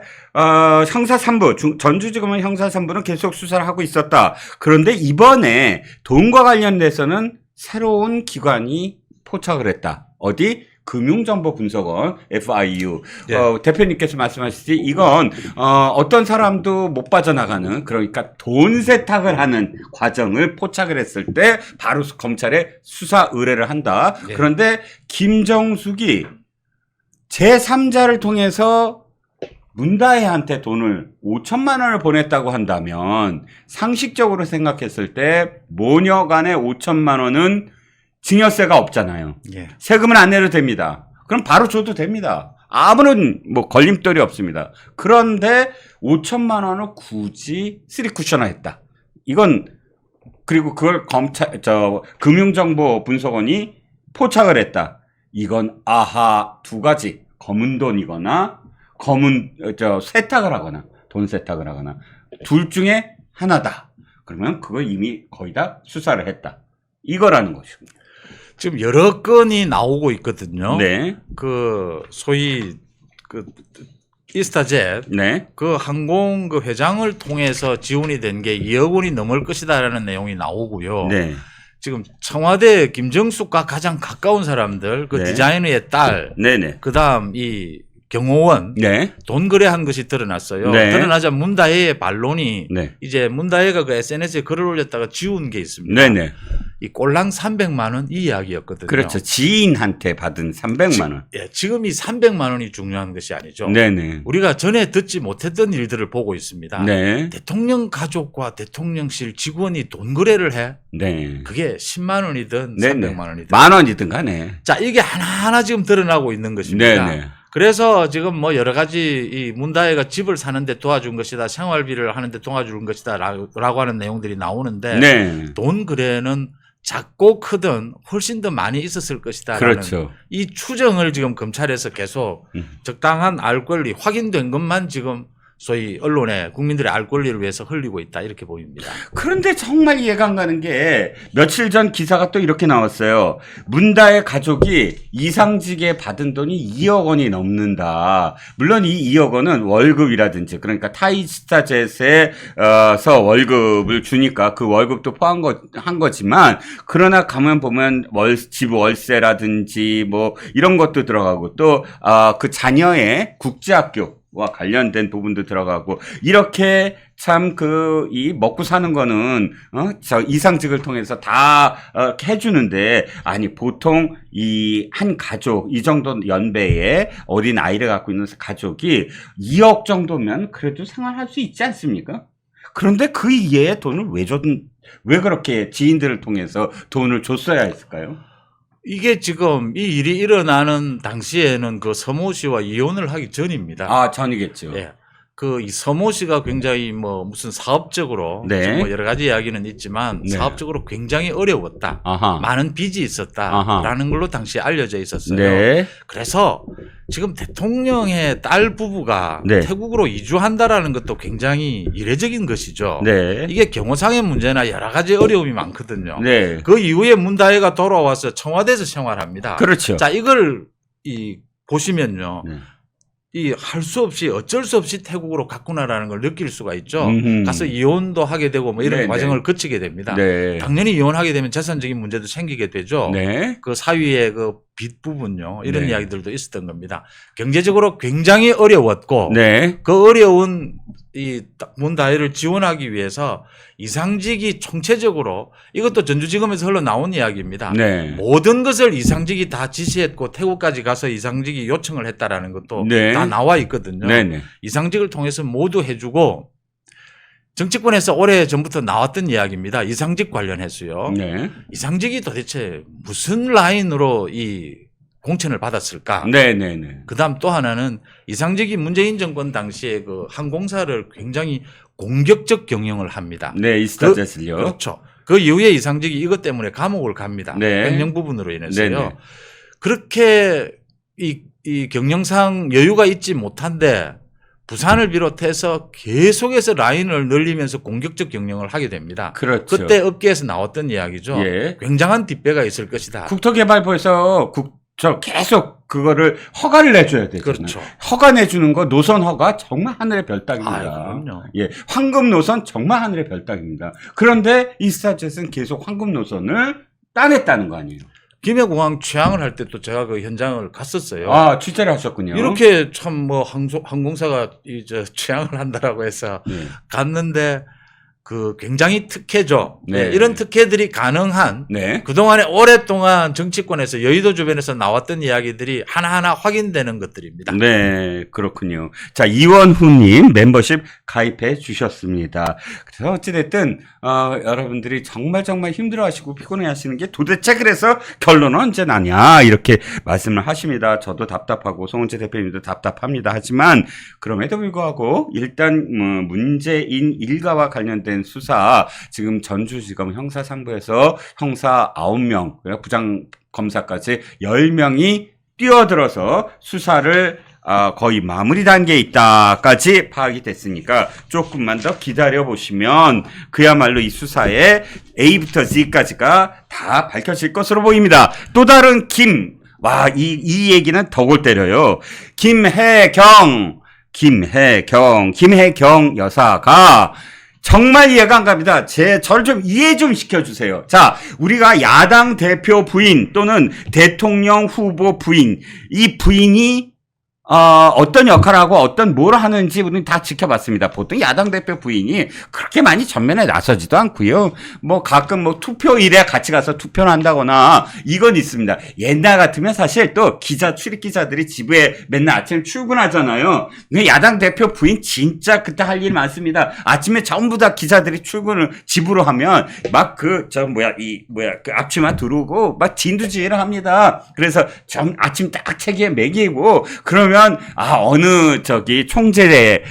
형사 3부, 전주지검은 형사 3부는 계속 수사를 하고 있었다. 그런데 이번에 돈과 관련돼서는 새로운 기관이 포착을 했다. 어디? 금융정보분석원 FIU. 예. 대표님께서 말씀하셨듯이 이건 어떤 사람도 못 빠져나가는 그러니까 돈 세탁을 하는 과정을 포착을 했을 때 바로 검찰에 수사 의뢰를 한다. 예. 그런데 김정숙이 제3자를 통해서 문다혜한테 돈을 5천만 원을 보냈다고 한다면 상식적으로 생각했을 때 모녀 간의 5천만 원은 증여세가 없잖아요. 예. 세금은 안 내도 됩니다. 그럼 바로 줘도 됩니다. 아무런 뭐 걸림돌이 없습니다. 그런데 5천만 원을 굳이 쓰리쿠션화 했다. 이건 그리고 그걸 금융정보분석원이 포착을 했다. 이건 아하 두 가지 검은 돈이거나 세탁을 하거나 돈 세탁을 하거나 둘 중에 하나다. 그러면 그거 이미 거의 다 수사를 했다. 이거라는 것입니다. 지금 여러 건이 나오고 있거든요. 네. 그 소위 그 이스타젯 네. 그 항공 그 회장을 통해서 지원이 된 게 2억 원이 넘을 것이다라는 내용이 나오고요. 네. 지금 청와대 김정숙과 가장 가까운 사람들, 그 네. 디자이너의 딸, 네네. 그다음 이 경호원 네. 돈 거래한 것이 드러났어요. 네. 드러나자 문다혜의 반론이 네. 이제 문다혜가 그 SNS에 글을 올렸다가 지운 게 있습니다. 네네. 이 꼴랑 300만 원 이 이야기였거든요. 그렇죠. 지인한테 받은 300만 원. 예, 지금 이 300만 원이 중요한 것이 아니죠. 네네. 우리가 전에 듣지 못했던 일들을 보고 있습니다. 네. 대통령 가족과 대통령실 직원이 돈 거래를 해. 네. 그게 10만 원이든 네네. 300만 원이든. 만 원이든 간에. 자, 이게 하나하나 지금 드러나고 있는 것입니다. 네네. 그래서 지금 뭐 여러 가지 이 문다혜가 집을 사는데 도와준 것이다, 생활비를 하는데 도와준 것이다 라고 하는 내용들이 나오는데 네. 돈 거래는 작고 크든 훨씬 더 많이 있었을 것이다라는 그렇죠. 이 추정을 지금 검찰에서 계속 적당한 알 권리 확인된 것만 지금 소위 언론에 국민들의 알 권리를 위해서 흘리고 있다 이렇게 보입니다. 그런데 정말 이해가 안 가는 게 며칠 전 기사가 또 이렇게 나왔어요. 문다의 가족이 이상직에 받은 돈이 2억 원이 넘는다. 물론 이 2억 원은 월급이라든지 그러니까 타이스타젯에서 월급을 주니까 그 월급도 포함한 거지만 그러나 가면 보면 집 월세라든지 뭐 이런 것도 들어가고 또 그 자녀의 국제학교 와 관련된 부분도 들어가고 이렇게 참 이 먹고 사는 거는 저 이상직을 통해서 다 해주는데 아니 보통 이 한 가족 이 정도 연배의 어린 아이를 갖고 있는 가족이 2억 정도면 그래도 생활할 수 있지 않습니까? 그런데 그 이외의 돈을 왜 그렇게 지인들을 통해서 돈을 줬어야 했을까요? 이게 지금 이 일이 일어나는 당시에는 그 서모 씨와 이혼을 하기 전입니다. 아, 전이겠죠. 예. 이 서모 씨가 굉장히 뭐 무슨 사업적으로 네. 뭐 여러 가지 이야기는 있지만 네. 사업적으로 굉장히 어려웠다. 아하. 많은 빚이 있었다라는 걸로 당시에 알려져 있었어요. 네. 그래서 지금 대통령의 딸 부부가 네. 태국으로 이주한다라는 것도 굉장히 이례적인 것이죠. 네. 이게 경호상의 문제나 여러 가지 어려움이 많거든요. 네. 그 이후에 문다혜가 돌아와서 청와대에서 생활합니다. 그렇죠. 자, 이걸 보시면요. 네. 할 수 없이 어쩔 수 없이 태국으로 갔구나라는 걸 느낄 수가 있죠. 음흠. 가서 이혼도 하게 되고 뭐 이런 네네. 과정을 거치게 됩니다. 네. 당연히 이혼하게 되면 재산적인 문제도 생기게 되죠. 네. 그 사위의 그 빚 부분요. 이런 네. 이야기들도 있었던 겁니다. 경제적으로 굉장히 어려웠고 네. 그 어려운 이 문다혜를 지원하기 위해서 이상직이 총체적으로 이것도 전주지검에서 흘러나온 이야기입니다. 네. 모든 것을 이상직이 다 지시했고 태국까지 가서 이상직이 요청을 했다라는 것도 네. 다 나와 있거든요. 네네. 이상직을 통해서 모두 해주고 정치권에서 오래 전부터 나왔던 이야기입니다. 이상직 관련해서요. 네. 이상직이 도대체 무슨 라인으로 이 공천을 받았을까? 네네네. 그다음 또 하나는 이상직이 문재인 정권 당시에 그 항공사를 굉장히 공격적 경영을 합니다. 네, 이스타젯을요. 그렇죠. 그 이후에 이상직이 이것 때문에 감옥을 갑니다. 네. 횡령 부분으로 인해서요. 네네. 그렇게 이 경영상 여유가 있지 못한데 부산을 비롯해서 계속해서 라인을 늘리면서 공격적 경영을 하게 됩니다. 그렇죠. 그때 업계에서 나왔던 이야기죠. 예. 굉장한 뒷배가 있을 것이다. 국토개발부에서 계속 그거를 허가를 내줘야 되잖아요. 그렇죠. 허가 내주는 거 노선 허가 정말 하늘의 별따기입니다. 그럼요. 예, 황금 노선 정말 하늘의 별따기입니다. 그런데 이스타젯은 계속 황금 노선을 따냈다는 거 아니에요? 김해공항 취항을 할 때 또 제가 그 현장을 갔었어요. 아, 취재를 하셨군요. 이렇게 참 뭐 항공사가 이제 취항을 한다라고 해서 네. 갔는데 그 굉장히 특혜죠. 네. 네, 이런 특혜들이 가능한 네. 그동안에 오랫동안 정치권에서 여의도 주변에서 나왔던 이야기들이 하나하나 확인되는 것들입니다. 네, 그렇군요. 자, 이원후님 멤버십 가입해 주셨습니다. 그래서 어찌됐든, 여러분들이 정말 힘들어하시고 피곤해 하시는 게 도대체 그래서 결론은 언제 나냐, 이렇게 말씀을 하십니다. 저도 답답하고, 송은재 대표님도 답답합니다. 하지만, 그럼에도 불구하고, 일단, 문재인 일가와 관련된 수사, 지금 전주지검 형사상부에서 형사 9명, 부장검사까지 10명이 뛰어들어서 수사를 거의 마무리 단계에 있다까지 파악이 됐으니까 조금만 더 기다려 보시면 그야말로 이 수사의 A부터 Z까지가 다 밝혀질 것으로 보입니다. 또 다른 이 얘기는 더 골 때려요. 김혜경 여사가 정말 이해가 안 갑니다. 저를 좀 이해 좀 시켜주세요. 자, 우리가 야당 대표 부인 또는 대통령 후보 부인, 이 부인이 어떤 역할을 하고 어떤 뭘 하는지 우리는 다 지켜봤습니다. 보통 야당 대표 부인이 그렇게 많이 전면에 나서지도 않고요. 뭐 가끔 뭐 투표일에 같이 가서 투표를 한다거나 이건 있습니다. 옛날 같으면 사실 또 출입 기자들이 집에 맨날 아침에 출근하잖아요. 근데 야당 대표 부인 진짜 그때 할 일 많습니다. 아침에 전부 다 기자들이 출근을 집으로 하면 막 그 앞치마 두르고 막 진두지휘를 합니다. 그래서 아침 딱 책에 매기고 그러면 어느 총재의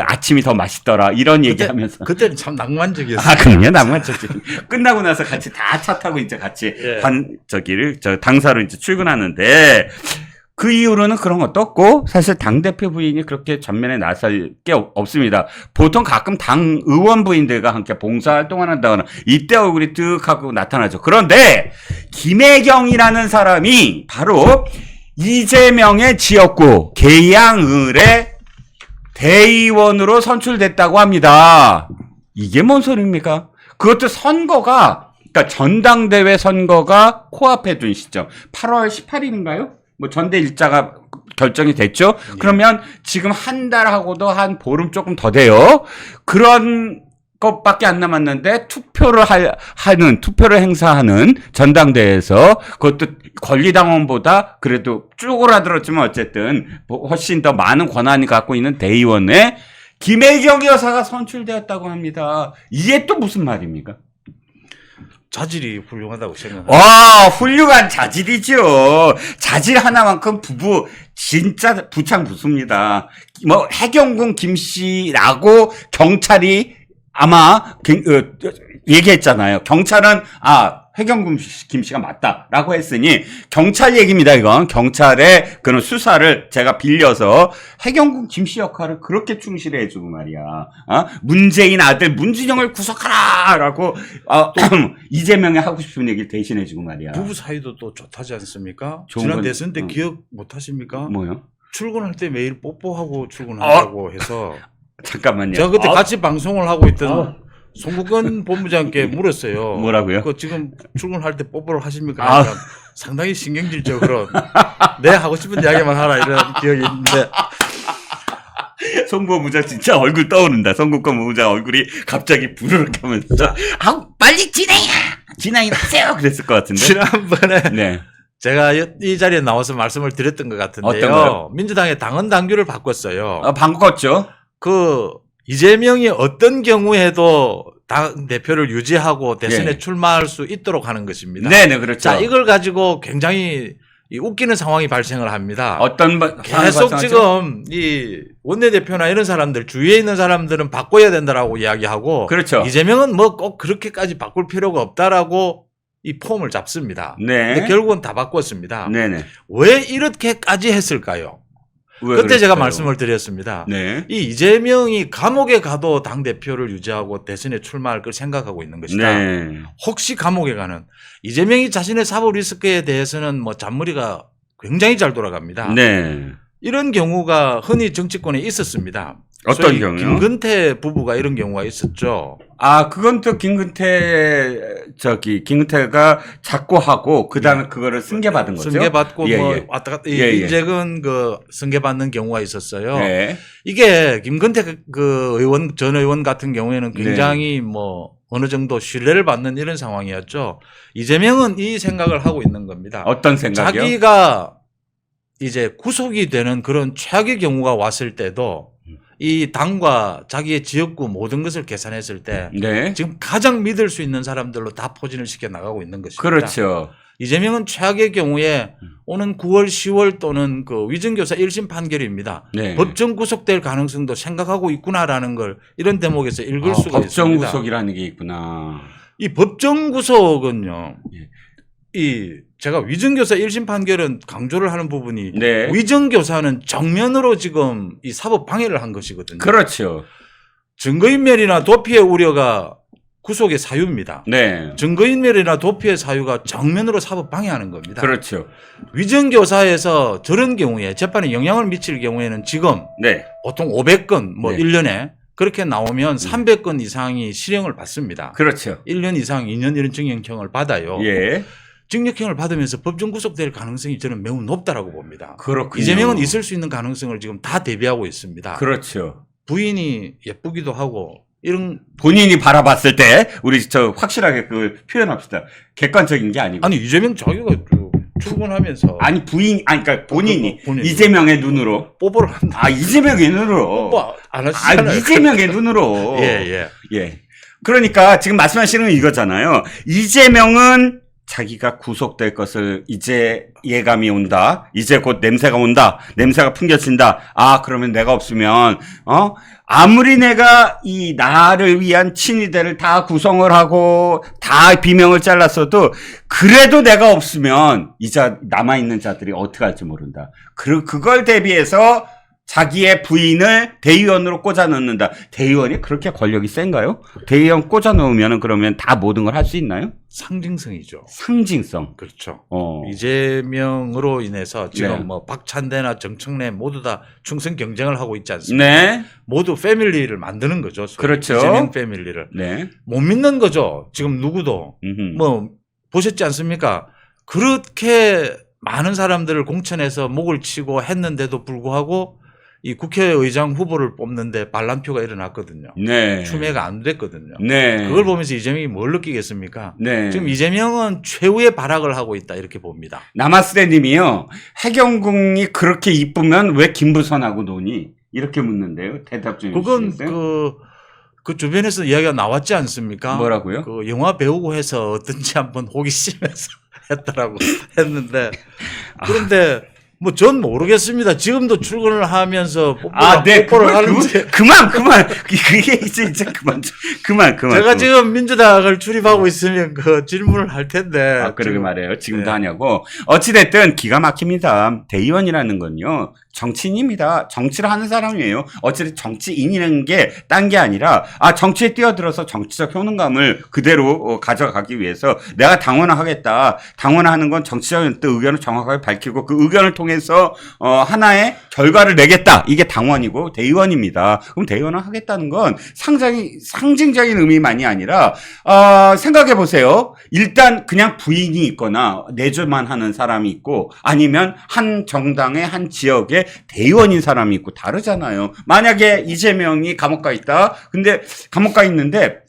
아침이 더 맛있더라 이런 얘기하면서 그때는 참 낭만적이었어요. 그럼요, 낭만적이. 끝나고 나서 같이 다 차 타고 이제 같이 예. 당사로 이제 출근하는데 그 이후로는 그런 것도 없고 사실 당대표 부인이 그렇게 전면에 나설 게 없습니다. 보통 가끔 당 의원 부인들과 함께 봉사활동을 한다거나 이때 얼굴이 뜩 하고 나타나죠. 그런데 김혜경이라는 사람이 바로 이재명의 지역구 계양을의 대의원으로 선출됐다고 합니다. 이게 뭔 소리입니까? 그것도 그러니까 전당대회 선거가 코앞에 둔 시점. 8월 18일인가요? 뭐 전대 일자가 결정이 됐죠? 그러면 지금 한 달하고도 한 보름 조금 더 돼요. 그런 것밖에 안 남았는데 투표를 행사하는 전당대회에서 그것도 권리당원보다 그래도 쪼그라들었지만 어쨌든 훨씬 더 많은 권한이 갖고 있는 대의원에 김혜경 여사가 선출되었다고 합니다. 이게 또 무슨 말입니까? 자질이 훌륭하다고 생각합니다. 훌륭한 자질이죠. 자질 하나만큼 부부 진짜 부창부수입니다. 뭐 해경군 김씨라고 경찰이 아마 얘기했잖아요. 경찰은 해경군 김씨가 맞다라고 했으니 경찰 얘기입니다. 이건 경찰의 그런 수사를 제가 빌려서 해경군 김씨 역할을 그렇게 충실히 해주고 말이야. 문재인 아들 문준영을 구속하라라고 이재명이 하고 싶은 얘기를 대신해주고 말이야. 부부 사이도 또 좋다지 않습니까? 좋은 지난 건- 대선 때 기억 못하십니까? 뭐요? 출근할 때 매일 뽀뽀하고 출근한다고 해서 잠깐만요. 제가 그때 같이 방송을 하고 있던 송국근 본부장께 물었어요. 뭐라고요? 지금 출근할 때 뽀뽀를 하십니까? 아. 그러니까 상당히 신경질적으로 내 하고 싶은 이야기만 하라 이런 기억이 있는데 송 본부장 진짜 얼굴 떠오른다. 송국권 본부장 얼굴이 갑자기 부르륵 하면서 빨리 진행하세요 그랬을 것 같은데. 지난번에 네. 제가 이 자리에 나와서 말씀을 드렸던 것 어떤 같은데요. 거요? 민주당의 당헌 당규를 바꿨어요. 바꿨죠. 이재명이 어떤 경우에도 당 대표를 유지하고 대선에 예. 출마할 수 있도록 하는 것입니다. 네네, 그렇죠. 자, 이걸 가지고 굉장히 웃기는 상황이 발생을 합니다. 계속 지금 이 원내대표나 이런 사람들, 주위에 있는 사람들은 바꿔야 된다라고 이야기하고, 그렇죠. 이재명은 뭐 꼭 그렇게까지 바꿀 필요가 없다라고 이 폼을 잡습니다. 네. 근데 결국은 다 바꿨습니다. 네네. 왜 이렇게까지 했을까요? 왜 그때 제가 그랬어요? 말씀을 드렸습니다. 네. 이 이재명이 감옥에 가도 당 대표를 유지하고 대선에 출마할 걸 생각하고 있는 것이다. 네. 혹시 감옥에 가는 이재명이 자신의 사법 리스크에 대해서는 뭐 잔머리가 굉장히 잘 돌아갑니다. 네. 이런 경우가 흔히 정치권에 있었습니다. 어떤 소위 경우요? 김근태 부부가 이런 경우가 있었죠. 그건 또 김근태가 자꾸 하고, 그 다음에 그거를 승계받은 거죠. 승계받고 예, 뭐 예. 왔다 갔다 예, 예. 인재근 승계받는 경우가 있었어요. 네. 이게 김근태 전 의원 같은 경우에는 굉장히 뭐 어느 정도 신뢰를 받는 이런 상황이었죠. 이재명은 이 생각을 하고 있는 겁니다. 어떤 생각이요? 자기가 이제 구속이 되는 그런 최악의 경우가 왔을 때도 이 당과 자기의 지역구 모든 것을 계산했을 때 네. 지금 가장 믿을 수 있는 사람들로 다 포진을 시켜 나가고 있는 것입니다. 그렇죠. 이재명은 최악의 경우에 오는 9월, 10월 또는 위증교사 1심 판결입니다. 네. 법정 구속될 가능성도 생각하고 있구나라는 걸 이런 대목에서 읽을 수가 법정 있습니다. 구속이라는 게 있구나. 이 법정 구속은요. 제가 위증교사 1심 판결은 강조를 하는 부분이 네. 위증교사는 정면으로 지금 이 사법 방해를 한 것이거든요. 그렇죠. 증거인멸이나 도피의 우려가 구속의 사유입니다. 네. 증거인멸이나 도피의 사유가 정면으로 사법 방해하는 겁니다. 그렇죠. 위증교사에서 저런 경우에 재판에 영향을 미칠 경우에는 지금 네. 보통 500건 뭐 네. 1년에 그렇게 나오면 300건 이상이 실형을 받습니다. 그렇죠. 1년 이상 2년 이런 징역형을 받아요. 예. 징역형을 받으면서 법정 구속될 가능성이 저는 매우 높다라고 봅니다. 그렇군요. 이재명은 있을 수 있는 가능성을 지금 다 대비하고 있습니다. 그렇죠. 부인이 예쁘기도 하고 이런 본인이 바라봤을 때 우리 저 확실하게 그 표현합시다. 객관적인 게 아니고. 아니 이재명 자기가 출근하면서 아니 그러니까 본인이 본인이. 이재명의 눈으로. 뽀뽀를 한다. 아 이재명의 눈으로. 뽀뽀 안 하시잖아요. 이재명의 눈으로. 예. 예. 그러니까 지금 말씀하시는 건 이거잖아요. 이재명은 자기가 구속될 것을 이제 예감이 온다. 이제 곧 냄새가 온다. 냄새가 풍겨진다. 아, 그러면 내가 없으면, 아무리 내가 이 나를 위한 친위대를 다 구성을 하고 다 비명을 잘랐어도 그래도 내가 없으면 남아있는 자들이 어떻게 할지 모른다. 그걸 대비해서 자기의 부인을 대의원으로 꽂아 넣는다. 대의원이 그렇게 권력이 센가요? 대의원 꽂아 넣으면 그러면 다 모든 걸 할 수 있나요? 상징성이죠. 상징성. 그렇죠. 어. 이재명으로 인해서 지금 네. 뭐 박찬대나 정청래 모두 다 충성 경쟁을 하고 있지 않습니까? 네. 모두 패밀리를 만드는 거죠. 소위. 그렇죠. 이재명 패밀리를. 네. 못 믿는 거죠. 지금 누구도. 음흠. 뭐 보셨지 않습니까? 그렇게 많은 사람들을 공천해서 목을 치고 했는데도 불구하고 이 국회의장 후보를 뽑는데 반란표가 일어났거든요. 네. 추매가 안 됐거든요. 네. 그걸 보면서 이재명이 뭘 느끼겠습니까? 네. 지금 이재명은 최후의 발악을 하고 있다 이렇게 봅니다. 남아스레 님이요. 해경궁이 그렇게 이쁘면 왜 김부선하고 노니? 이렇게 묻는데요. 대답 좀 그건 해주시겠어요? 그 주변에서 이야기가 나왔지 않습니까? 뭐라고요? 그 영화 배우고 해서 어떤지 한번 호기심에서 했다라고 했는데 그런데 뭐 전 모르겠습니다. 지금도 출근을 하면서 뽀뽀를 하는지. 그만. 그게 이제 그만. 제가 지금 민주당을 출입하고 있으면 그 질문을 할 텐데. 아, 그러게 지금. 말해요. 지금도 네. 하냐고. 어찌됐든 기가 막힙니다. 대의원이라는 건요. 정치인입니다. 정치를 하는 사람이에요. 어찌됐든 정치인이라는 게 딴 게 아니라 정치에 뛰어들어서 정치적 효능감을 그대로 가져가기 위해서 내가 당원을 하겠다. 당원을 하는 건 정치적 의견을 정확하게 밝히고 그 의견을 통해서 하나의 결과를 내겠다. 이게 당원이고 대의원입니다. 그럼 대의원을 하겠다는 건 상징적인 의미만이 아니라 생각해 보세요. 일단 그냥 부인이 있거나 내조만 하는 사람이 있고 아니면 한 정당의 한 지역에 대의원인 사람이 있고 다르잖아요. 만약에 이재명이 감옥 가 있다. 근데 감옥 가 있는데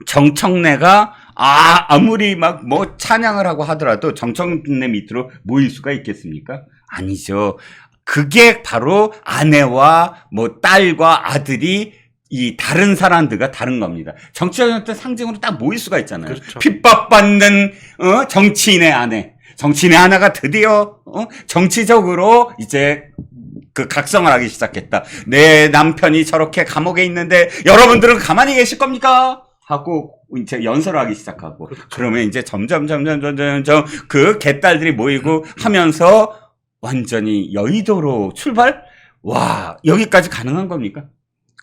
정청래가 아무리 막 뭐 찬양을 하고 하더라도 정청래 밑으로 모일 수가 있겠습니까? 아니죠. 그게 바로 아내와 뭐 딸과 아들이 이 다른 사람들과 다른 겁니다. 정치적인 상징으로 딱 모일 수가 있잖아요. 그렇죠. 핍박받는 정치인의 아내. 정치인의 아내가 드디어 정치적으로 이제 그 각성을 하기 시작했다. 내 남편이 저렇게 감옥에 있는데 여러분들은 가만히 계실 겁니까? 하고 이제 연설을 하기 시작하고 그렇죠. 그러면 이제 점점 그 개딸들이 모이고 하면서 완전히 여의도로 출발? 와, 여기까지 가능한 겁니까?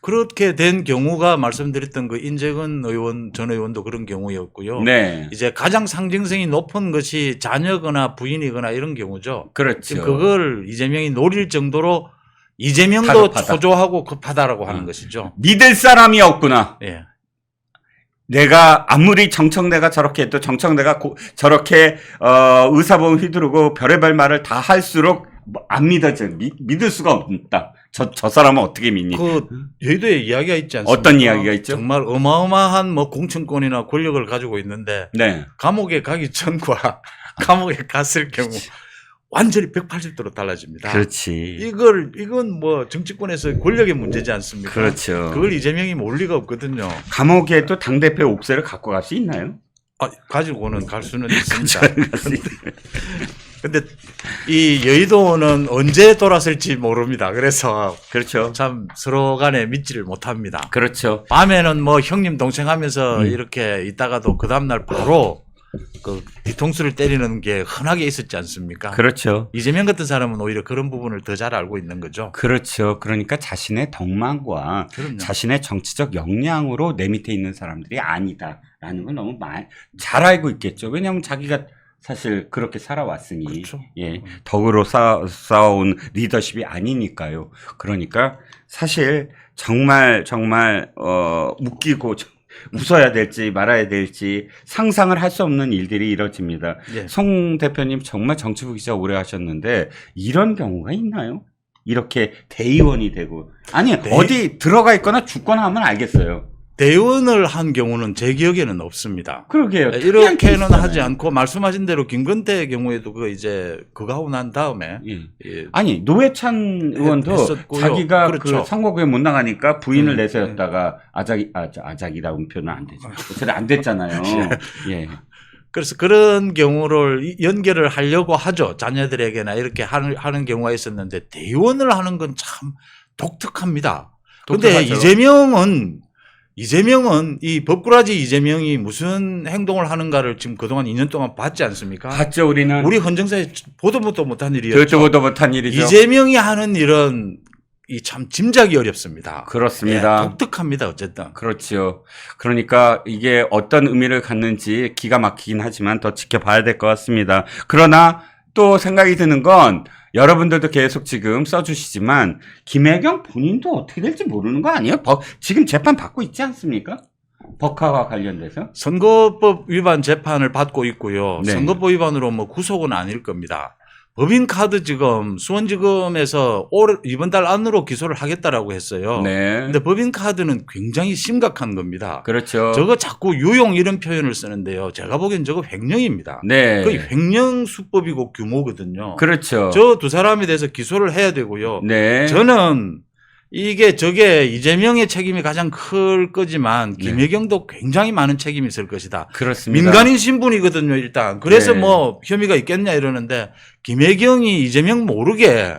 그렇게 된 경우가 말씀드렸던 그 인재근 의원 전 의원도 그런 경우였고요. 네. 이제 가장 상징성이 높은 것이 자녀거나 부인이거나 이런 경우죠. 그렇죠. 지금 그걸 이재명이 노릴 정도로 이재명도 다급하다. 초조하고 급하다라고 하는 것이죠. 믿을 사람이 없구나. 예. 내가 아무리 정청래가 저렇게 해도 정청래가 저렇게 의사봉 휘두르고 별의별 말을 다 할수록 안 믿어져. 믿을 수가 없다. 저 사람은 어떻게 믿니? 그 여의도에 이야기가 있지 않습니까? 어떤 이야기가 있죠? 정말 어마어마한 뭐 공천권이나 권력을 가지고 있는데 네. 감옥에 가기 전과 감옥에 갔을 경우 완전히 180도로 달라집니다. 그렇지. 이건 뭐 정치권에서 권력의 문제지 않습니까? 그렇죠. 그걸 이재명이 몰 리가 없거든요. 감옥에도 당대표 옥새를 갖고 갈 수 있나요? 가지고는 갈 수는 있습니다. 근데 이 여의도는 언제 돌아설지 모릅니다. 그래서 그렇죠. 참 서로 간에 믿지를 못합니다. 그렇죠. 밤에는 뭐 형님 동생 하면서 이렇게 있다가도 그 다음날 바로 그 뒤통수를 때리는 게 흔하게 있었지 않습니까? 그렇죠. 이재명 같은 사람은 오히려 그런 부분을 더 잘 알고 있는 거죠. 그렇죠. 그러니까 자신의 덕망과 그럼요. 자신의 정치적 역량으로 내 밑에 있는 사람들이 아니다라는 걸 너무 잘 알고 있겠죠. 왜냐하면 자기가 사실 그렇게 살아왔으니 그렇죠. 예, 덕으로 쌓아온 리더십이 아니니까요. 그러니까 사실 정말 웃기고 웃어야 될지 말아야 될지 상상을 할 수 없는 일들이 이뤄집니다. 예. 송 대표님 정말 정치부 기자 오래 하셨는데 이런 경우가 있나요? 이렇게 대의원이 되고 아니 어디 들어가 있거나 죽거나 하면 알겠어요. 대의원을 한 경우는 제 기억에는 없습니다. 그러게요. 이렇게는 하지 않고 말씀하신 대로 김건태의 경우에도 그거 하고 난 다음에 예. 아니 노회찬 의원도 했었고요. 자기가 그렇죠. 그 선거구에 못 나가니까 부인을 내세웠다가 아작이라는 표현은 안 되죠. 어차피 안 됐잖아요. 예. 그래서 그런 경우를 연결을 하려고 하죠. 자녀들에게나 이렇게 하는 경우가 있었는데 대의원을 하는 건 참 독특합니다. 그런데 이재명은 이 법꾸라지 이재명이 무슨 행동을 하는가를 지금 그동안 2년 동안 봤지 않습니까? 봤죠. 우리는 우리 헌정사에 보도 못한 일이었죠. 보도 못한 일이죠. 이재명이 하는 일은 참 짐작이 어렵습니다. 그렇습니다. 예, 독특합니다. 어쨌든. 그렇죠. 그러니까 이게 어떤 의미를 갖는지 기가 막히긴 하지만 더 지켜봐야 될 것 같습니다. 그러나 또 생각이 드는 건 여러분들도 계속 지금 써주시지만 김혜경 본인도 어떻게 될지 모르는 거 아니에요? 지금 재판 받고 있지 않습니까? 법카와 관련돼서 선거법 위반 재판을 받고 있고요. 네. 선거법 위반으로 뭐 구속은 아닐 겁니다. 법인카드 지금 수원지검에서 이번 달 안으로 기소를 하겠다라고 했어요. 네. 근데 법인카드는 굉장히 심각한 겁니다. 그렇죠. 저거 자꾸 유용 이런 표현을 쓰는데요. 제가 보기엔 저거 횡령입니다. 네. 거의 횡령 수법이고 규모거든요. 그렇죠. 저 두 사람에 대해서 기소를 해야 되고요. 네. 저는 저게 이재명의 책임이 가장 클 거지만 김혜경도 굉장히 많은 책임이 있을 것이다. 그렇습니다. 민간인 신분이거든요, 일단. 그래서 네. 뭐 혐의가 있겠냐 이러는데 김혜경이 이재명 모르게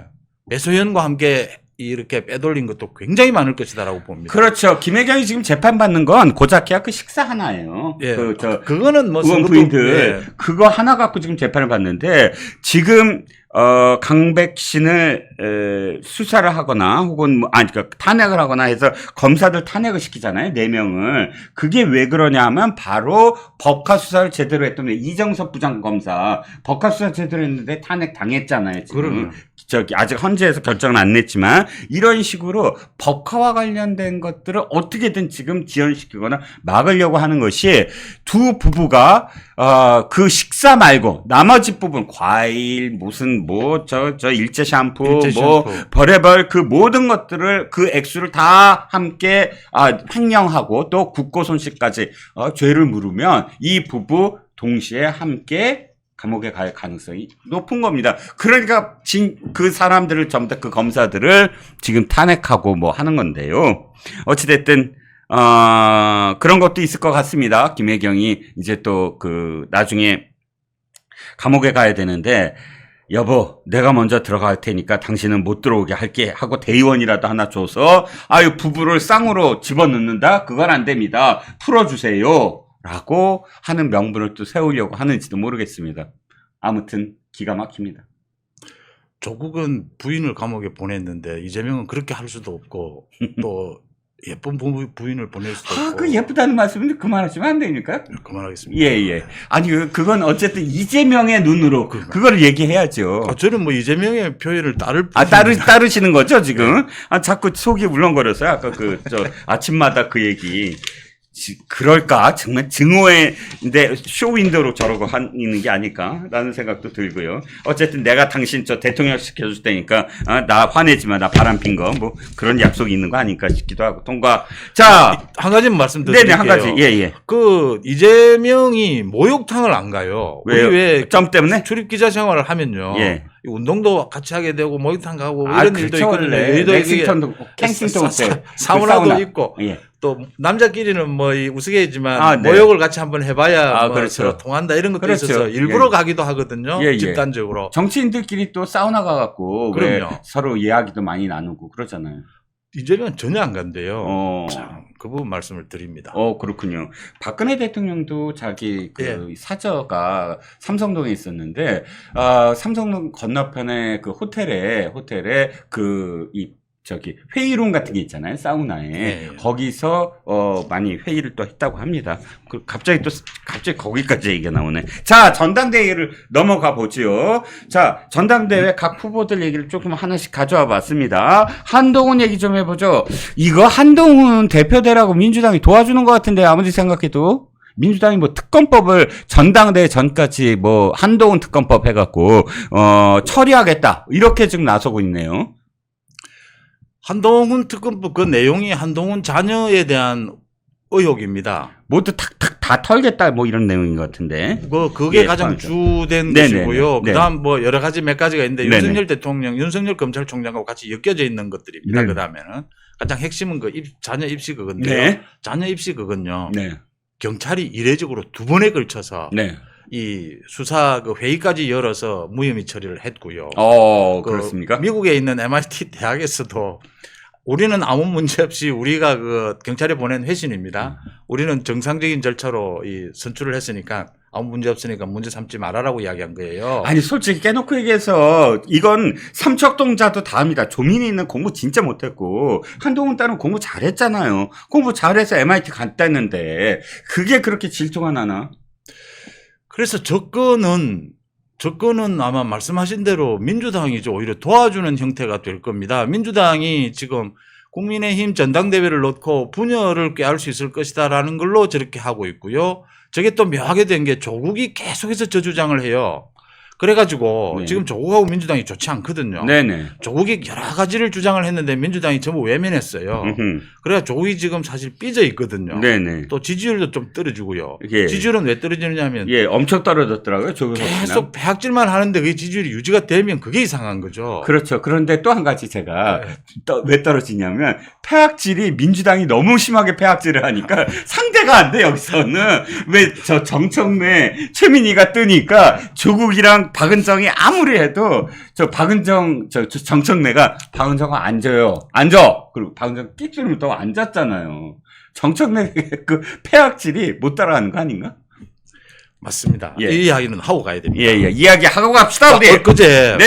배소연과 함께 이렇게 빼돌린 것도 굉장히 많을 것이다라고 봅니다. 그렇죠. 김혜경이 지금 재판받는 건 고작해야 그 식사 하나예요. 예. 그거는 뭐 의원 선거법- 부인들 예. 그거 하나 갖고 지금 재판을 받는데 지금 강백신을 수사를 하거나 혹은 그러니까 탄핵을 하거나 해서 검사들 탄핵을 시키잖아요. 4명을. 그게 왜 그러냐 하면 바로 법카 수사를 제대로 했던 이정섭 부장검사 법카 수사 제대로 했는데 탄핵 당했잖아요. 지금. 그러면. 아직 헌재에서 결정은 안 냈지만 이런 식으로 법카와 관련된 것들을 어떻게든 지금 지연시키거나 막으려고 하는 것이 두 부부가 그 식사 말고 나머지 부분 과일 무슨 일제 샴푸 별의별 그 모든 것들을 그 액수를 다 함께 횡령하고 또 국고 손실까지 죄를 물으면 이 부부 동시에 함께 감옥에 갈 가능성이 높은 겁니다. 그러니까 그 사람들을 전부 다 그 검사들을 지금 탄핵하고 뭐 하는 건데요. 어찌됐든 그런 것도 있을 것 같습니다. 김혜경이 이제 또 나중에 감옥에 가야 되는데 여보 내가 먼저 들어갈 테니까 당신은 못 들어오게 할게 하고 대의원이라도 하나 줘서 부부를 쌍으로 집어넣는다? 그건 안 됩니다. 풀어주세요. 라고 하는 명분을 또 세우려고 하는지도 모르겠습니다. 아무튼 기가 막힙니다. 조국은 부인을 감옥에 보냈는데 이재명은 그렇게 할 수도 없고 또 예쁜 부인을 보낼 수도 없고. 그 예쁘다는 말씀인데 그만하시면 안 됩니까? 그만하겠습니다. 예. 아니 그건 어쨌든 이재명의 눈으로 그걸 얘기해야죠. 저는 뭐 이재명의 표현을 따르시는 거죠 지금? 자꾸 속이 울렁거렸어요. 아까 아침마다 그 얘기. 그럴까? 정말 증오인데 쇼윈도로 저러고 있는 게 아닐까라는 생각도 들고요. 어쨌든 내가 당신 대통령 시켜줄 테니까 나 화내지 마. 나 바람핀 거 뭐 그런 약속이 있는 거 아닐까 싶기도 하고 통과. 자, 한 가지만 말씀드릴게요. 네네 한 가지. 예. 그 이재명이 목욕탕을 안 가요. 왜요? 왜 점 때문에? 출입 기자 생활을 하면요. 예. 운동도 같이 하게 되고 목욕탕 가고 이런 일도 그렇죠, 있거든요. 렉싱턴도 켄싱턴 호텔 사우나도 있고. 예. 또 남자끼리는 뭐 우스갯지만 모욕을 같이 한번 해봐야 그렇죠. 통한다 이런 것도 그렇죠. 있어서 일부러 가기도 하거든요. 예. 집단적으로. 정치인들끼리 또 사우나 가갖고 왜 그럼요. 서로 이야기도 많이 나누고 그러잖아요. 이재명은 전혀 안 간대요. 그 부분 말씀을 드립니다. 그렇군요. 박근혜 대통령도 자기 사저가 삼성동에 있었는데, 삼성동 건너편에 그 호텔에 회의룸 같은 게 있잖아요. 사우나에. 거기서, 많이 회의를 또 했다고 합니다. 갑자기 거기까지 얘기가 나오네. 자, 전당대회를 넘어가 보죠. 자, 전당대회 각 후보들 얘기를 조금 하나씩 가져와 봤습니다. 한동훈 얘기 좀 해보죠. 이거 한동훈 대표되라고 민주당이 도와주는 것 같은데, 아무리 생각해도. 민주당이 뭐 특검법을 전당대회 전까지 뭐 한동훈 특검법 해갖고, 처리하겠다. 이렇게 지금 나서고 있네요. 한동훈 특검법 그 내용이 한동훈 자녀에 대한 의혹입니다. 모두 탁탁 다 털겠다 뭐 이런 내용인 것 같은데. 그게 가장 주된 것이고요. 그다음 뭐 여러 가지 몇 가지가 있는데 윤석열 대통령, 윤석열 검찰총장하고 같이 엮여져 있는 것들입니다. 그다음에는 가장 핵심은 자녀 입시 그건데요. 자녀 입시 그건요. 경찰이 이례적으로 2번에 걸쳐서 이 수사 회의까지 열어서 무혐의 처리를 했고요. 그렇습니까? 미국에 있는 MIT 대학에서도 우리는 아무 문제 없이 우리가 경찰에 보낸 회신입니다. 우리는 정상적인 절차로 선출을 했으니까 아무 문제 없으니까 문제 삼지 말아라고 이야기한 거예요. 아니 솔직히 깨놓고 얘기해서 이건 삼척동자도 다 합니다. 조민희는 공부 진짜 못했고 한동훈 딸은 공부 잘했잖아요. 공부 잘해서 MIT 갔다는데 그게 그렇게 질투가 나나? 그래서 접근은 아마 말씀하신 대로 민주당이 오히려 도와주는 형태가 될 겁니다. 민주당이 지금 국민의힘 전당대회를 놓고 분열을 꾀할 수 있을 것이다라는 걸로 저렇게 하고 있고요. 저게 또 묘하게 된 게 조국이 계속해서 저 주장을 해요. 그래가지고 지금 조국하고 민주당이 좋지 않거든요. 조국이 여러 가지를 주장을 했는데 민주당이 전부 외면했어요. 그래가 조국이 지금 사실 삐져 있거든요. 또 지지율도 좀 떨어지고요. 지지율은 왜 떨어지느냐면 엄청 떨어졌더라고요. 계속 폐악질만 하는데 그 지지율이 유지가 되면 그게 이상한 거죠. 그렇죠. 그런데 또 한 가지 제가 왜 떨어지냐면 폐악질이 민주당이 너무 심하게 폐악질을 하니까 상대가 안 돼. 여기서는 왜 저 정청래 최민희가 뜨니까 조국이랑 박은정이 아무리 해도 정청래가 박은정은 앉아요. 앉아. 그리고 박은정 끽 또 앉았잖아요. 정청래 그 폐악질이 못 따라가는 거 아닌가? 맞습니다. 이 이야기는 하고 가야 됩니다. 이야기하고 갑시다. 우리. 엊그제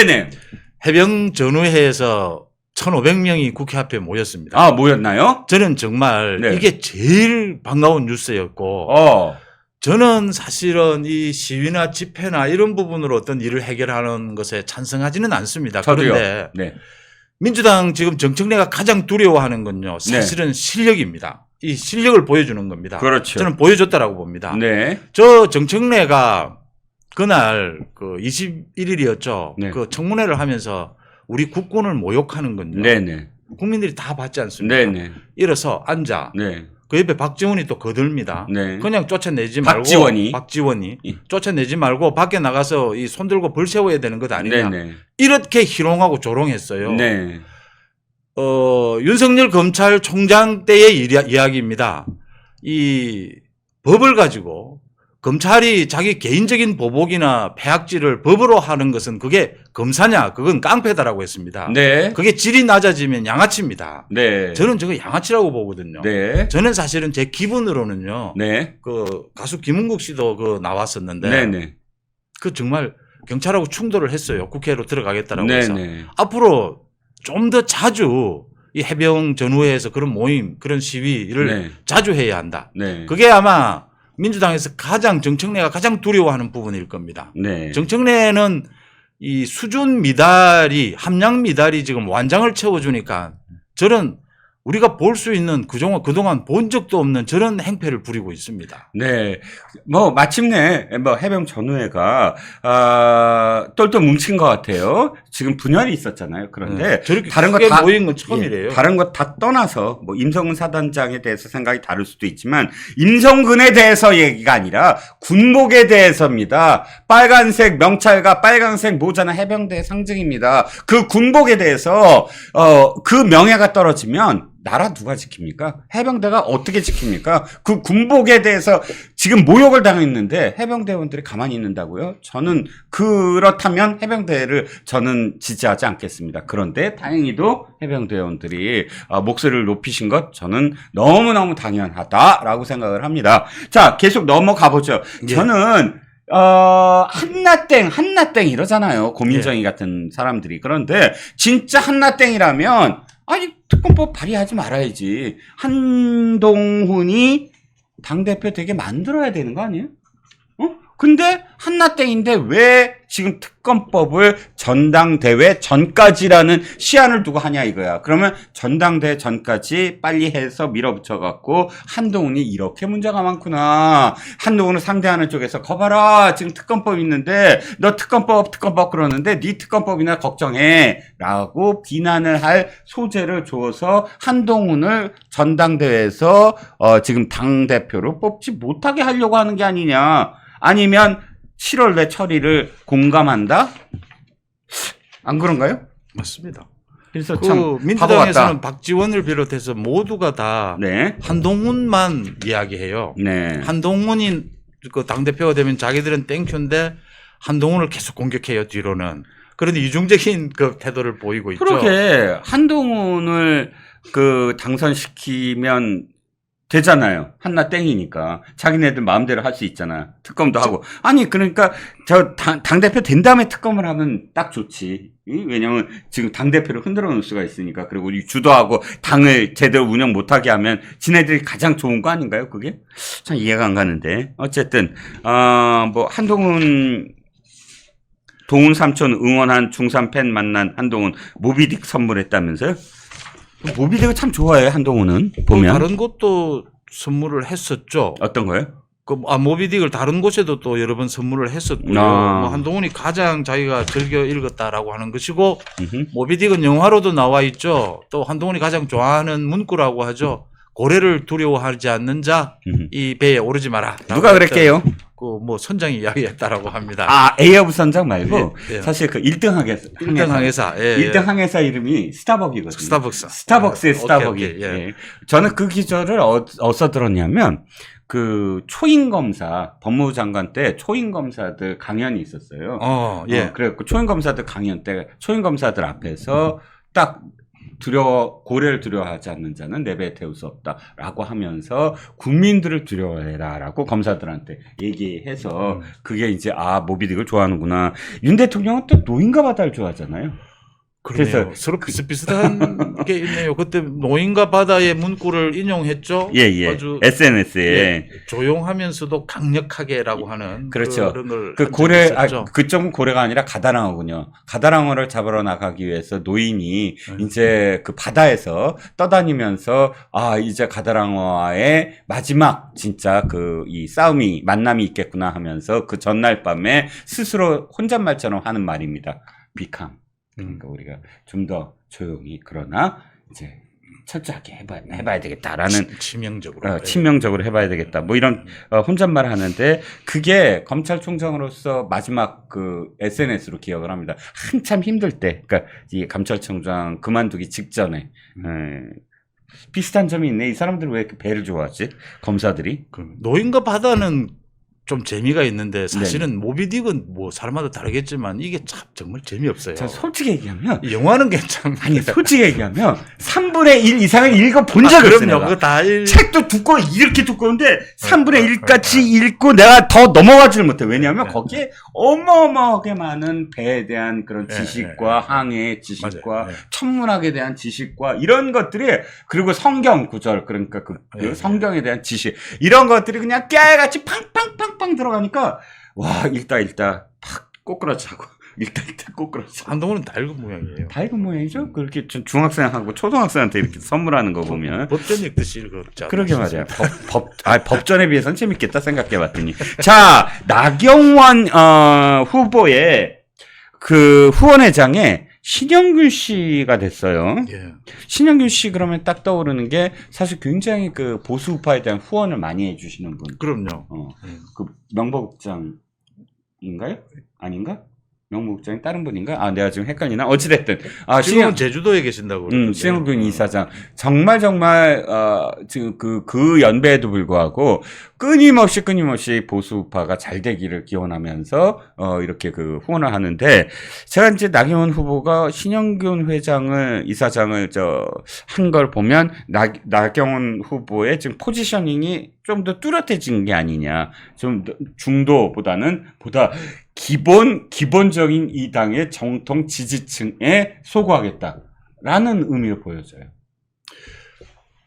해병 전후회에서 1,500명이 국회 앞에 모였습니다. 모였나요? 저는 정말 이게 제일 반가운 뉴스였고 저는 사실은 이 시위나 집회나 이런 부분으로 어떤 일을 해결하는 것에 찬성하지는 않습니다. 저도요. 그런데 민주당 지금 정청래가 가장 두려워하는 건요. 사실은 실력입니다. 이 실력을 보여주는 겁니다. 그렇죠. 저는 보여줬다라고 봅니다. 저 정청래가 그날 21일이었죠. 그 청문회를 하면서 우리 국군을 모욕하는 건요. 국민들이 다 봤지 않습니까? 일어서 앉아. 그 옆에 박지원이 또 거들입니다. 그냥 쫓아내지 말고 박지원이 쫓아내지 말고 밖에 나가서 이 손 들고 벌 세워야 되는 것 아니냐. 이렇게 희롱하고 조롱했어요. 윤석열 검찰총장 때의 이야기입니다. 이 법을 가지고 검찰이 자기 개인적인 보복이나 폐악질을 법으로 하는 것은 그게 검사냐? 그건 깡패다라고 했습니다. 그게 질이 낮아지면 양아치입니다. 저는 저거 양아치라고 보거든요. 저는 사실은 제 기분으로는요. 그 가수 김은국 씨도 나왔었는데 그 정말 경찰하고 충돌을 했어요. 국회로 들어가겠다라고 해서. 앞으로 좀 더 자주 이 해병 전후회에서 그런 모임, 그런 시위를 자주 해야 한다. 그게 아마 민주당에서 정청래가 가장 두려워하는 부분일 겁니다. 정청래는 이 수준 미달이, 함량 미달이 지금 완장을 채워주니까 저런 우리가 볼 수 있는 그동안 본 적도 없는 저런 행패를 부리고 있습니다. 마침내 해병 전후회가 똘똘 뭉친 것 같아요. 지금 분열이 있었잖아요. 그런데 저렇게 다른 거 크게 다 모인 건 처음이래요. 다른 거 다 떠나서 임성근 사단장에 대해서 생각이 다를 수도 있지만 임성근에 대해서 얘기가 아니라 군복에 대해서입니다. 빨간색 명찰과 빨간색 모자는 해병대의 상징입니다. 그 군복에 대해서 그 명예가 떨어지면 나라 누가 지킵니까? 해병대가 어떻게 지킵니까? 그 군복에 대해서 지금 모욕을 당했는데 해병대원들이 가만히 있는다고요? 저는 그렇다면 해병대를 저는 지지하지 않겠습니다. 그런데 다행히도 해병대원들이 목소리를 높이신 것 저는 너무너무 당연하다라고 생각을 합니다. 자, 계속 넘어가 보죠. 예. 저는 한나땡 이러잖아요. 고민정이 같은 사람들이. 그런데 진짜 한나땡이라면 아니 특검법 발의하지 말아야지. 한동훈이 당대표 되게 만들어야 되는 거 아니에요? 근데 한나땡인데 왜 지금 특검법을 전당대회 전까지라는 시한을 두고 하냐 이거야. 그러면 전당대회 전까지 빨리 해서 밀어붙여갖고 한동훈이 이렇게 문제가 많구나. 한동훈을 상대하는 쪽에서 거봐라. 지금 특검법 있는데 너 특검법 그러는데 네 특검법이나 걱정해. 라고 비난을 할 소재를 주어서 한동훈을 전당대회에서 지금 당대표로 뽑지 못하게 하려고 하는 게 아니냐. 아니면 7월 내 처리를 공감한다? 안 그런가요? 맞습니다. 그래서 그 참 바보 민주당에서는 같다. 박지원을 비롯해서 모두가 다 네. 한동훈만 이야기해요. 네. 한동훈이 그 당대표가 되면 자기들은 땡큐인데 한동훈을 계속 공격해요, 뒤로는. 그런데 이중적인 그 태도를 보이고 있죠. 그렇게 한동훈을 당선시키면 되잖아요. 한나 땡이니까. 자기네들 마음대로 할 수 있잖아. 특검도 하고. 아니, 그러니까, 당대표 된 다음에 특검을 하면 딱 좋지. 왜냐면 지금 당대표를 흔들어 놓을 수가 있으니까. 그리고 주도하고 당을 제대로 운영 못하게 하면 지네들이 가장 좋은 거 아닌가요, 그게? 참 이해가 안 가는데. 어쨌든, 한동훈 삼촌 응원한 중3 팬 만난 한동훈 모비딕 선물했다면서요? 모비딕을 참 좋아해요, 한동훈은. 보면. 다른 곳도 선물을 했었죠. 어떤 거요? 모비딕을 다른 곳에도 또 여러 번 선물을 했었고요. 한동훈이 가장 자기가 즐겨 읽었다라고 하는 것이고, 모비딕은 영화로도 나와 있죠. 또 한동훈이 가장 좋아하는 문구라고 하죠. 고래를 두려워하지 않는 자, 이 배에 오르지 마라. 누가 그랬게요? 선장이 이야기했다라고 합니다. A허브 선장 말고, 예. 사실 1등 항해사. 1등 항해사. 예, 1등 항해사 이름이 스타벅이거든요. 스타벅스의 스타벅이. 오케이. 예. 저는 그 기절을 어디서 들었냐면, 초임검사, 법무부 장관 때 초임검사들 강연이 있었어요. 예. 그래갖고 초임검사들 강연 때, 초임검사들 앞에서 딱 고래를 두려워하지 않는 자는 내 배에 태울 수 없다라고 하면서 국민들을 두려워해라라고 검사들한테 얘기해서 그게 이제 모비딕을 좋아하는구나. 윤 대통령은 또 노인과 바다를 좋아하잖아요. 그래서 그래서 서로 비슷비슷한 게 있네요. 그때 노인과 바다의 문구를 인용했죠. 예. 아주 SNS에 조용하면서도 강력하게라고 하는 그렇죠. 그런 걸 고래 있었죠. 그쪽은 고래가 아니라 가다랑어군요. 가다랑어를 잡으러 나가기 위해서 노인이 이제 그 바다에서 떠다니면서 이제 가다랑어와의 마지막 진짜 이 싸움이 만남이 있겠구나 하면서 그 전날 밤에 스스로 혼잣말처럼 하는 말입니다. 비캄. 그러니까 우리가 좀 더 조용히 그러나 이제 철저하게 해봐야 되겠다라는 치명적으로 해봐야 되겠다. 이런 혼잣말을 하는데 그게 검찰총장으로서 마지막 SNS로 기억을 합니다. 한참 힘들 때, 그러니까 이 감찰총장 그만두기 직전에 비슷한 점이 있네. 이 사람들 왜 이렇게 배를 좋아하지? 검사들이. 노인과 바다는 좀 재미가 있는데 사실은 모비딕은 사람마다 다르겠지만 이게 참 정말 재미없어요. 저 솔직히 얘기하면 영화는 괜찮은데. 아니 솔직히 얘기하면 3분의 1 이상을 읽어본 적이 없어요. 그럼요. 그거 다 책도 두꺼워 이렇게 두꺼운데 3분의 1까지 읽고 내가 더 넘어가지를 못해. 왜냐하면 거기에 어마어마하게 많은 배에 대한 그런 지식과 항해의 지식과 천문학에 대한 지식과 이런 것들이 그리고 성경 구절 그러니까 그 성경에 대한 지식 이런 것들이 그냥 깨알같이 팡팡팡 들어가니까 와 읽다 팍 꼬꾸라지고 읽다 꼬꾸라지고. 한동훈은 다 읽은 모양이에요. 다 읽은 모양이죠. 그렇게 중학생하고 초등학생한테 이렇게 선물하는 거 보면 법전 읽듯이 읽었지. 그러게 말이야. 법전에 비해서는 재밌겠다 생각해봤더니 자 나경원 후보의 그 후원회장에 신영균 씨가 됐어요. 예. 신영균 씨 그러면 딱 떠오르는 게 사실 굉장히 그 보수 우파에 대한 후원을 많이 해주시는 분. 그럼요. 그 명보국장인가요? 아닌가? 명무국장이 다른 분인가? 아, 내가 지금 헷갈리나? 어찌됐든. 아, 지금은 제주도에 계신다고 그러는데. 신영균 이사장. 정말, 지금 그 연배에도 불구하고 끊임없이 보수파가 잘 되기를 기원하면서, 이렇게 후원을 하는데, 제가 이제 나경원 후보가 신영균 이사장을 한 걸 보면, 나경원 후보의 지금 포지셔닝이 좀 더 뚜렷해진 게 아니냐. 좀 중도보다는 보다 기본적인 이 당의 정통 지지층에 소구하겠다라는 의미를 보여줘요.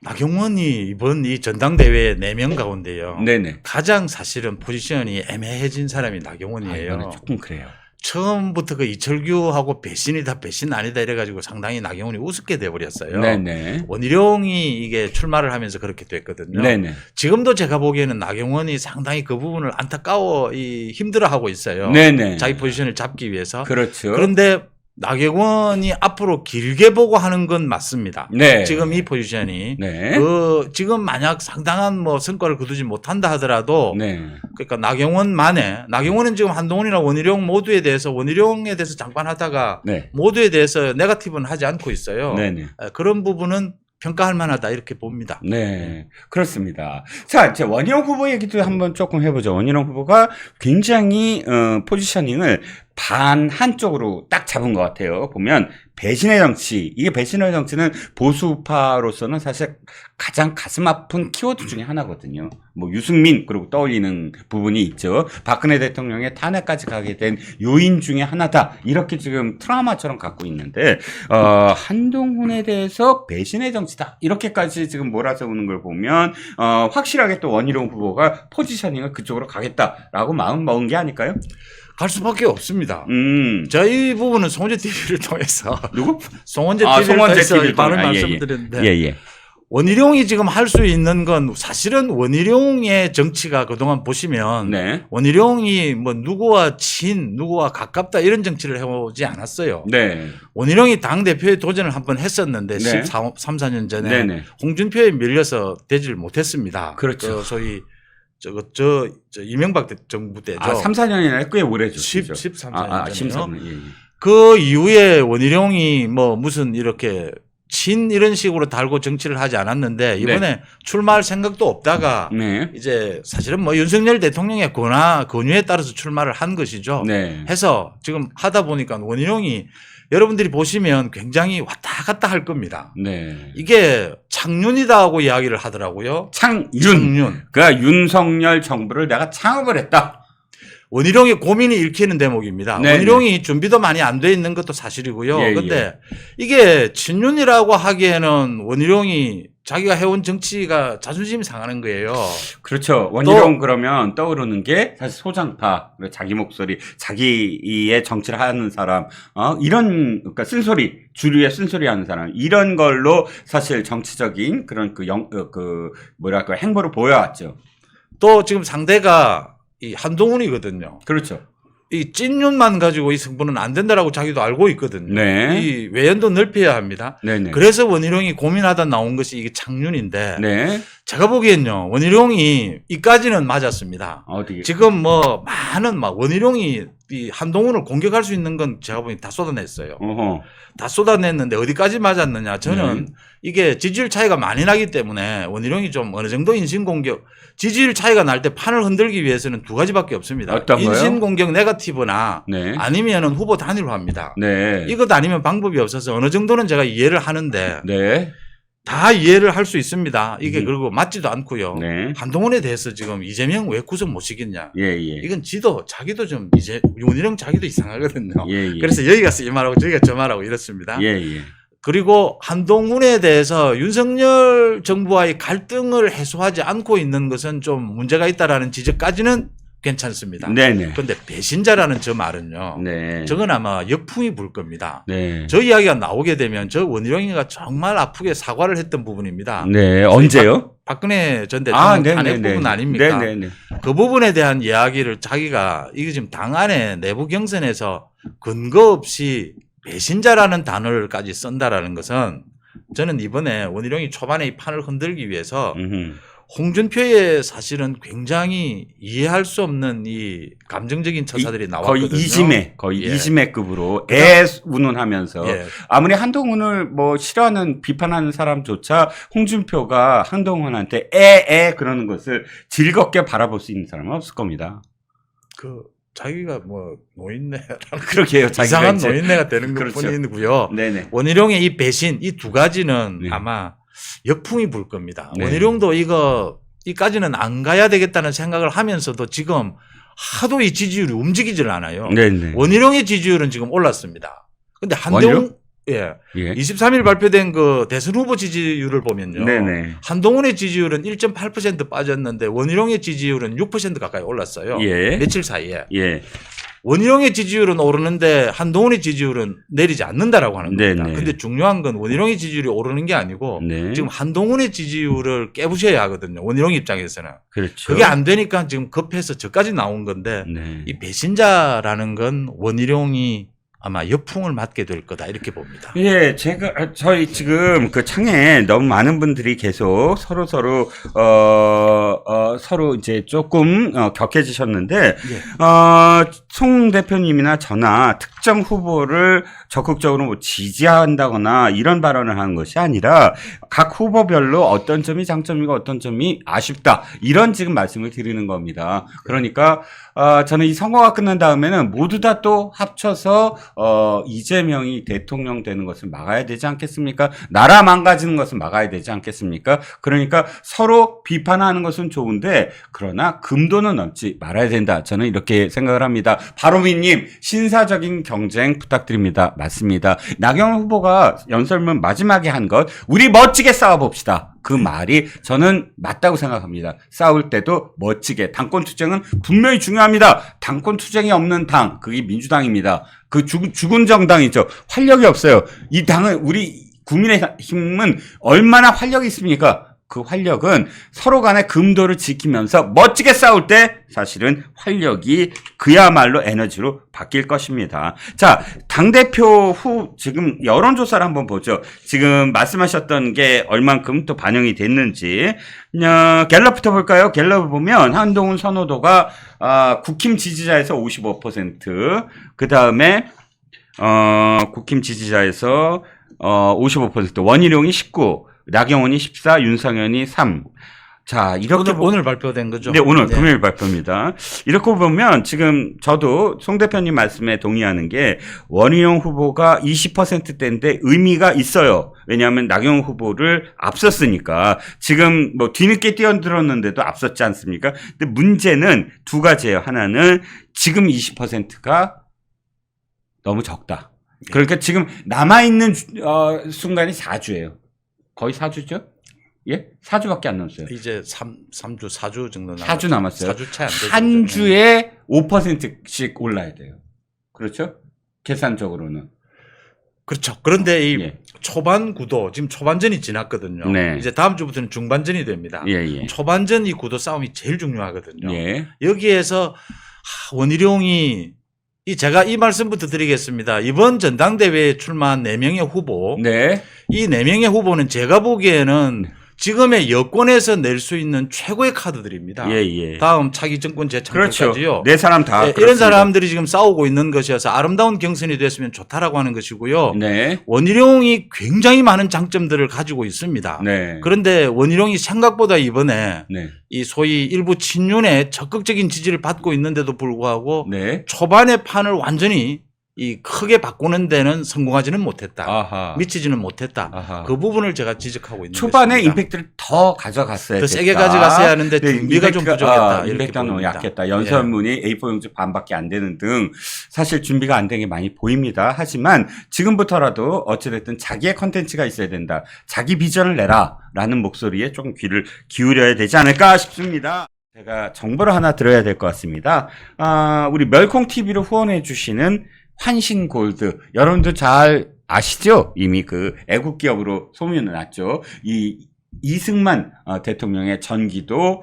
나경원이 이번 이 전당대회 4명 가운데요. 네네. 가장 사실은 포지션이 애매해진 사람이 아, 나경원이에요. 이거는 조금 그래요. 처음부터 그 이철규하고 배신이다 배신 아니다 이래가지고 상당히 나경원이 우습게 돼버렸어요. 네네. 원희룡이 이게 출마를 하면서 그렇게 됐거든요. 네네. 지금도 제가 보기에는 나경원이 상당히 그 부분을 안타까워 힘들어하고 있어요. 네네. 자기 포지션을 잡기 위해서. 그렇죠. 그런데 나경원이 앞으로 길게 보고 하는 건 맞습니다. 네. 지금 이 포지션이 네. 지금 만약 상당한 뭐 성과를 거두지 못한다 하더라도 네. 그러니까 나경원은 지금 한동훈이나 원희룡 모두에 대해서 원희룡에 대해서 잠깐 하다가 네. 모두에 대해서 네거티브는 하지 않고 있어요. 네네. 그런 부분은 평가할 만하다 이렇게 봅니다. 네, 그렇습니다. 자, 이제 원희룡 후보 얘기도 한번 조금 해보죠. 원희룡 후보가 굉장히 포지셔닝을 한쪽으로 딱 잡은 것 같아요. 보면 배신의 정치, 이게 배신의 정치는 보수파로서는 사실 가장 가슴 아픈 키워드 중에 하나거든요. 뭐 유승민 그리고 떠올리는 부분이 있죠. 박근혜 대통령의 탄핵까지 가게 된 요인 중에 하나다. 이렇게 지금 트라우마처럼 갖고 있는데 한동훈에 대해서 배신의 정치다. 이렇게까지 지금 몰아세우는 걸 보면 확실하게 또 원희룡 후보가 포지셔닝을 그쪽으로 가겠다라고 마음 먹은 게 아닐까요? 갈 수밖에 없습니다. 저희 부분은 송원재 TV를 통해서 누구? 송원재 아, TV를 송원재 통해서 TV를 바로 통해. 말씀드렸는데 예. 원희룡이 지금 할 수 있는 건 사실은 원희룡의 정치가 그동안 보시면 네. 원희룡이 뭐 누구와 누구와 가깝다 이런 정치를 해오지 않았어요. 네. 원희룡이 당대표에 도전을 한번 했었는데 네. 3, 4년 전에 네네. 홍준표에 밀려서 되지를 못했습니다. 그렇죠. 소위 이명박 정부 때죠. 3, 4년이나 꽤 오래죠. 13년 전이요. 13년. 예. 그 이후에 원희룡이 뭐 무슨 이렇게 이런 식으로 달고 정치를 하지 않았는데 이번에 출마할 생각도 없다가 네. 이제 사실은 뭐 윤석열 대통령의 권유에 따라서 출마를 한 것이죠. 네. 해서 지금 하다 보니까 원희룡이 여러분들이 보시면 굉장히 왔다 갔다 할 겁니다. 네. 이게 창윤이다고 이야기를 하더라고요. 창윤. 그러니까 윤석열 정부를 내가 창업을 했다. 원희룡의 고민이 읽히는 대목입니다. 네네. 원희룡이 준비도 많이 안 돼 있는 것도 사실이고요. 그런데 예. 이게 친윤이라고 하기에는 원희룡이 자기가 해온 정치가 자존심이 상하는 거예요. 그렇죠. 원희룡 그러면 떠오르는 게 사실 소장파, 자기 목소리, 자기의 정치를 하는 사람, 이런, 그러니까 주류의 쓴소리 하는 사람, 이런 걸로 사실 정치적인 그런 행보를 보여왔죠. 또 지금 상대가 이 한동훈이거든요. 그렇죠. 이 찐윤만 가지고 이 승부는 안 된다라고 자기도 알고 있거든요. 네. 이 외연도 넓혀야 합니다. 네네. 그래서 원희룡이 고민하다 나온 것이 이게 창윤인데 네. 제가 보기엔요 원희룡이 이까지는 맞았습니다. 어떻게? 지금 뭐 많은 원희룡이 이 한동훈을 공격할 수 있는 건 제가 보니 다 쏟아냈어요. 어허. 다 쏟아냈는데 어디까지 맞았느냐? 저는 이게 지지율 차이가 많이 나기 때문에 원희룡이 좀 어느 정도 인신공격 지지율 차이가 날 때 판을 흔들기 위해서는 두 가지밖에 없습니다. 어떤 거요? 인신공격 네거티브나 네. 아니면은 후보 단일화입니다. 네. 이것 아니면 방법이 없어서 어느 정도는 제가 이해를 하는데 네. 다 이해를 할 수 있습니다. 이게 그리고 맞지도 않고요. 네. 한동훈에 대해서 지금 이재명 왜 구속 못 시켰냐? 예. 이건 자기도 좀 원희룡 자기도 이상하거든요. 예. 그래서 여기 가서 이 말하고 저기가 저 말하고 이렇습니다. 예. 그리고 한동훈에 대해서 윤석열 정부와의 갈등을 해소하지 않고 있는 것은 좀 문제가 있다라는 지적까지는 괜찮습니다. 네네. 그런데 배신자라는 저 말은요. 네. 저건 아마 역풍이 불 겁니다. 네. 저 이야기가 나오게 되면 저 원희룡이가 정말 아프게 사과를 했던 부분입니다. 네. 언제요? 박근혜 전 대통령 네네네. 탄핵 부분 아닙니까? 네네네. 그 부분에 대한 이야기를 자기가 이게 지금 당 안에 내부 경선에서 근거 없이 배신자라는 단어를까지 쓴다라는 것은 저는 이번에 원희룡이 초반에 이 판을 흔들기 위해서 홍준표의 사실은 굉장히 이해할 수 없는 이 감정적인 처사들이 나왔거든요. 거의 예. 이지매급으로 애 운운하면서 예. 아무리 한동훈을 뭐 싫어하는 비판하는 사람조차 홍준표가 한동훈한테 애 그러는 것을 즐겁게 바라볼 수 있는 사람은 없을 겁니다. 그 자기가 뭐 노인네라는 그러게요. 이상한 이제. 노인네가 되는 그렇죠. 것뿐이고요. 네네. 원희룡의 이 배신 이 두 가지는 네. 아마 역풍이 불 겁니다. 네. 원희룡도 이까지는 안 가야 되겠다는 생각을 하면서도 지금 하도 이 지지율이 움직이질 않아요. 네네. 원희룡의 지지율은 지금 올랐습니다. 근데 원희룡? 한동훈 예. 예. 23일 발표된 그 대선 후보 지지율을 보면요. 네네. 한동훈의 지지율은 1.8% 빠졌는데 원희룡의 지지율은 6% 가까이 올랐어요. 예. 며칠 사이에. 예. 원희룡의 지지율은 오르는데 한동훈의 지지율은 내리지 않는다라고 하는 겁니다. 네네. 근데 중요한 건 원희룡의 지지율이 오르는 게 아니고 네. 지금 한동훈의 지지율을 깨부셔야 하거든요. 원희룡 입장에서는. 그렇죠. 그게 안 되니까 지금 급해서 저까지 나온 건데 네. 이 배신자라는 건 원희룡이 아마 역풍을 맞게 될 거다 이렇게 봅니다. 예, 저희 지금 그 창에 너무 많은 분들이 계속 서로 이제 조금 격해지셨는데, 송 대표님이나 저나 특정 후보를 적극적으로 뭐 지지한다거나 이런 발언을 하는 것이 아니라 각 후보별로 어떤 점이 장점이고 어떤 점이 아쉽다. 이런 지금 말씀을 드리는 겁니다. 그러니까, 저는 이 선거가 끝난 다음에는 모두 다 또 합쳐서 이재명이 대통령 되는 것을 막아야 되지 않겠습니까? 나라 망가지는 것을 막아야 되지 않겠습니까? 그러니까 서로 비판하는 것은 좋은데 그러나 금도는 넘지 말아야 된다. 저는 이렇게 생각을 합니다. 바로미님 신사적인 경쟁 부탁드립니다. 맞습니다. 나경원 후보가 연설문 마지막에 한 것 우리 멋지게 싸워봅시다. 그 말이 저는 맞다고 생각합니다. 싸울 때도 멋지게. 당권투쟁은 분명히 중요합니다. 당권투쟁이 없는 당, 그게 민주당입니다. 그 죽은 정당이죠. 활력이 없어요. 이 당은 우리 국민의힘은 얼마나 활력이 있습니까? 그 활력은 서로 간의 금도를 지키면서 멋지게 싸울 때 사실은 활력이 그야말로 에너지로 바뀔 것입니다. 자, 당대표 후 지금 여론조사를 한번 보죠. 지금 말씀하셨던 게 얼만큼 또 반영이 됐는지. 갤럽부터 볼까요? 갤럽을 보면 한동훈 선호도가 국힘 지지자에서 55%, 그 다음에 국힘 지지자에서 55%, 원희룡이 19%, 나경원이 14, 윤상현이 3. 자, 이렇게 오늘 발표된 거죠? 네, 오늘 금요일 발표입니다. 이렇게 보면 지금 저도 송 대표님 말씀에 동의하는 게 원희룡 후보가 20%대인데 의미가 있어요. 왜냐하면 나경원 후보를 앞섰으니까. 지금 뭐 뒤늦게 뛰어들었는데도 앞섰지 않습니까? 근데 문제는 두 가지예요. 하나는 지금 20%가 너무 적다. 그러니까 지금 남아있는 순간이 4주예요. 거의 4주죠? 예? 4주밖에 안 남았어요. 이제 3주, 4주 정도 남았어요. 4주 남았어요. 4주 차이 안 되죠. 한 주에 5%씩 올라야 돼요. 그렇죠? 계산적으로는. 그렇죠. 그런데 이 예. 초반 구도, 지금 초반전이 지났거든요. 네. 이제 다음 주부터는 중반전이 됩니다. 예. 초반전 이 구도 싸움이 제일 중요하거든요. 예. 여기에서 원희룡이 제가 이 말씀부터 드리겠습니다. 이번 전당대회에 출마한 4명의 후보, 네. 이 4명의 후보는 제가 보기에는 지금의 여권에서 낼 수 있는 최고의 카드들입니다. 예. 다음 차기 정권 재창출까지요. 그렇죠. 네 사람 다. 네, 이런 사람들이 지금 싸우고 있는 것이어서 아름다운 경선이 됐으면 좋다라고 하는 것이고요. 네. 원희룡이 굉장히 많은 장점들을 가지고 있습니다. 네. 그런데 원희룡이 생각보다 이번에 네. 이 소위 일부 친윤의 적극적인 지지를 받고 있는데도 불구하고 네. 초반의 판을 완전히 이 크게 바꾸는 데는 성공하지는 못했다. 아하. 미치지는 못했다. 아하. 그 부분을 제가 지적하고 있는 초반에 것입니다. 임팩트를 더 가져갔어야 더 됐다. 세게 가져갔어야 하는데 네, 준비가 좀 부족했다. 이렇게 임팩트가 너무 보입니다. 약했다. 연설문이 A4 용지 반밖에 안 되는 등 사실 준비가 안 된 게 많이 보입니다. 하지만 지금부터라도 어찌됐든 자기의 컨텐츠가 있어야 된다. 자기 비전을 내라 라는 목소리에 조금 귀를 기울여야 되지 않을까 싶습니다. 제가 정보를 하나 드려야 될 것 같습니다. 우리 멸콩TV로 후원해 주시는 환신골드. 여러분도 잘 아시죠? 이미 그 애국기업으로 소문이 났죠. 이승만 대통령의 전기도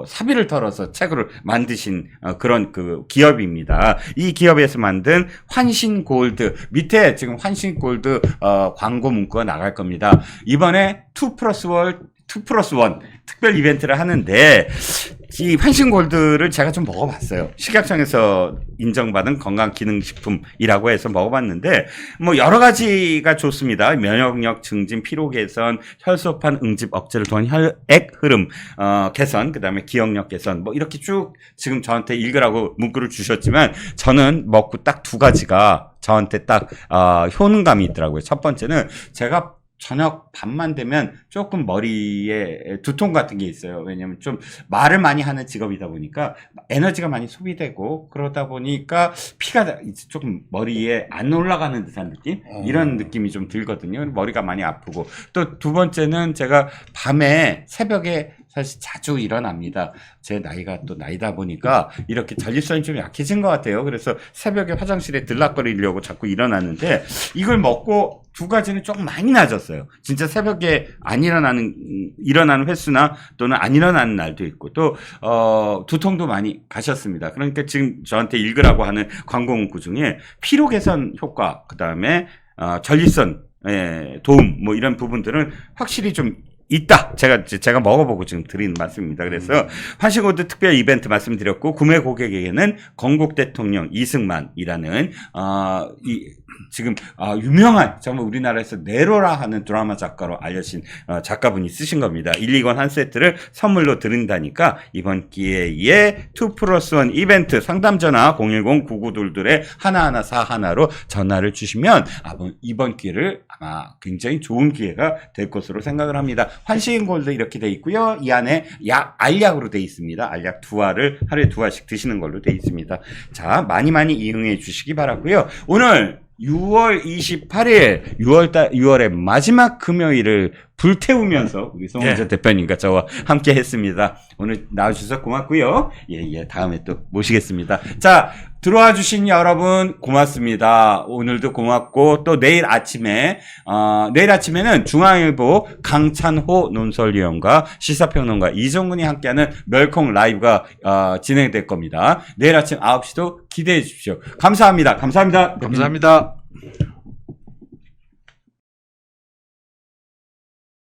사비를 털어서 책으로 만드신 그런 그 기업입니다. 이 기업에서 만든 환신골드. 밑에 지금 환신골드 광고 문구가 나갈 겁니다. 이번에 2+1 2+1 특별 이벤트를 하는데 이 환신골드를 제가 좀 먹어봤어요. 식약청에서 인정받은 건강기능식품이라고 해서 먹어봤는데 뭐 여러 가지가 좋습니다. 면역력 증진, 피로 개선, 혈소판 응집 억제를 통한 혈액 흐름 개선, 그다음에 기억력 개선 뭐 이렇게 쭉 지금 저한테 읽으라고 문구를 주셨지만 저는 먹고 딱 두 가지가 저한테 딱 효능감이 있더라고요. 첫 번째는 제가 저녁 밤만 되면 조금 머리에 두통 같은 게 있어요. 왜냐면 좀 말을 많이 하는 직업이다 보니까 에너지가 많이 소비되고 그러다 보니까 피가 조금 머리에 안 올라가는 듯한 느낌? 이런 느낌이 좀 들거든요. 머리가 많이 아프고. 또 두 번째는 제가 밤에 새벽에 사실 자주 일어납니다. 제 나이가 또 나이다 보니까 이렇게 전립선이 좀 약해진 것 같아요. 그래서 새벽에 화장실에 들락거리려고 자꾸 일어나는데 이걸 먹고 두 가지는 조금 많이 낮았어요. 진짜 새벽에 안 일어나는 횟수나 또는 안 일어나는 날도 있고 또 두통도 많이 가셨습니다. 그러니까 지금 저한테 읽으라고 하는 광고 문구 중에 피로 개선 효과, 그다음에 전립선 도움 뭐 이런 부분들은 확실히 좀 있다. 제가 먹어보고 지금 드리는 말씀입니다. 그래서 환신골드 특별 이벤트 말씀드렸고 구매 고객에게는 건국 대통령 이승만이라는 지금 유명한 정말 우리나라에서 네로라 하는 드라마 작가로 알려진 작가분이 쓰신 겁니다. 1, 2권 한 세트를 선물로 드린다니까 이번 기회에 2+1 이벤트 상담 전화 010-9922-1141로 전화를 주시면 이번 기회를 아마 굉장히 좋은 기회가 될 것으로 생각을 합니다. 환신골드 이렇게 돼 있고요. 이 안에 알약으로 돼 있습니다. 알약 2알을 하루에 2알씩 드시는 걸로 돼 있습니다. 자, 많이 이용해 주시기 바라고요. 오늘 6월 28일 6월의 마지막 금요일을 불태우면서 우리 송은재 대표님과 저와 함께 했습니다. 오늘 나와주셔서 고맙고요. 예, 다음에 또 모시겠습니다. 자, 들어와 주신 여러분 고맙습니다. 오늘도 고맙고 또 내일 아침에는 중앙일보 강찬호 논설위원과 시사평론가 이정근이 함께하는 멸콩 라이브가 진행될 겁니다. 내일 아침 9시도 기대해 주십시오. 감사합니다. 감사합니다.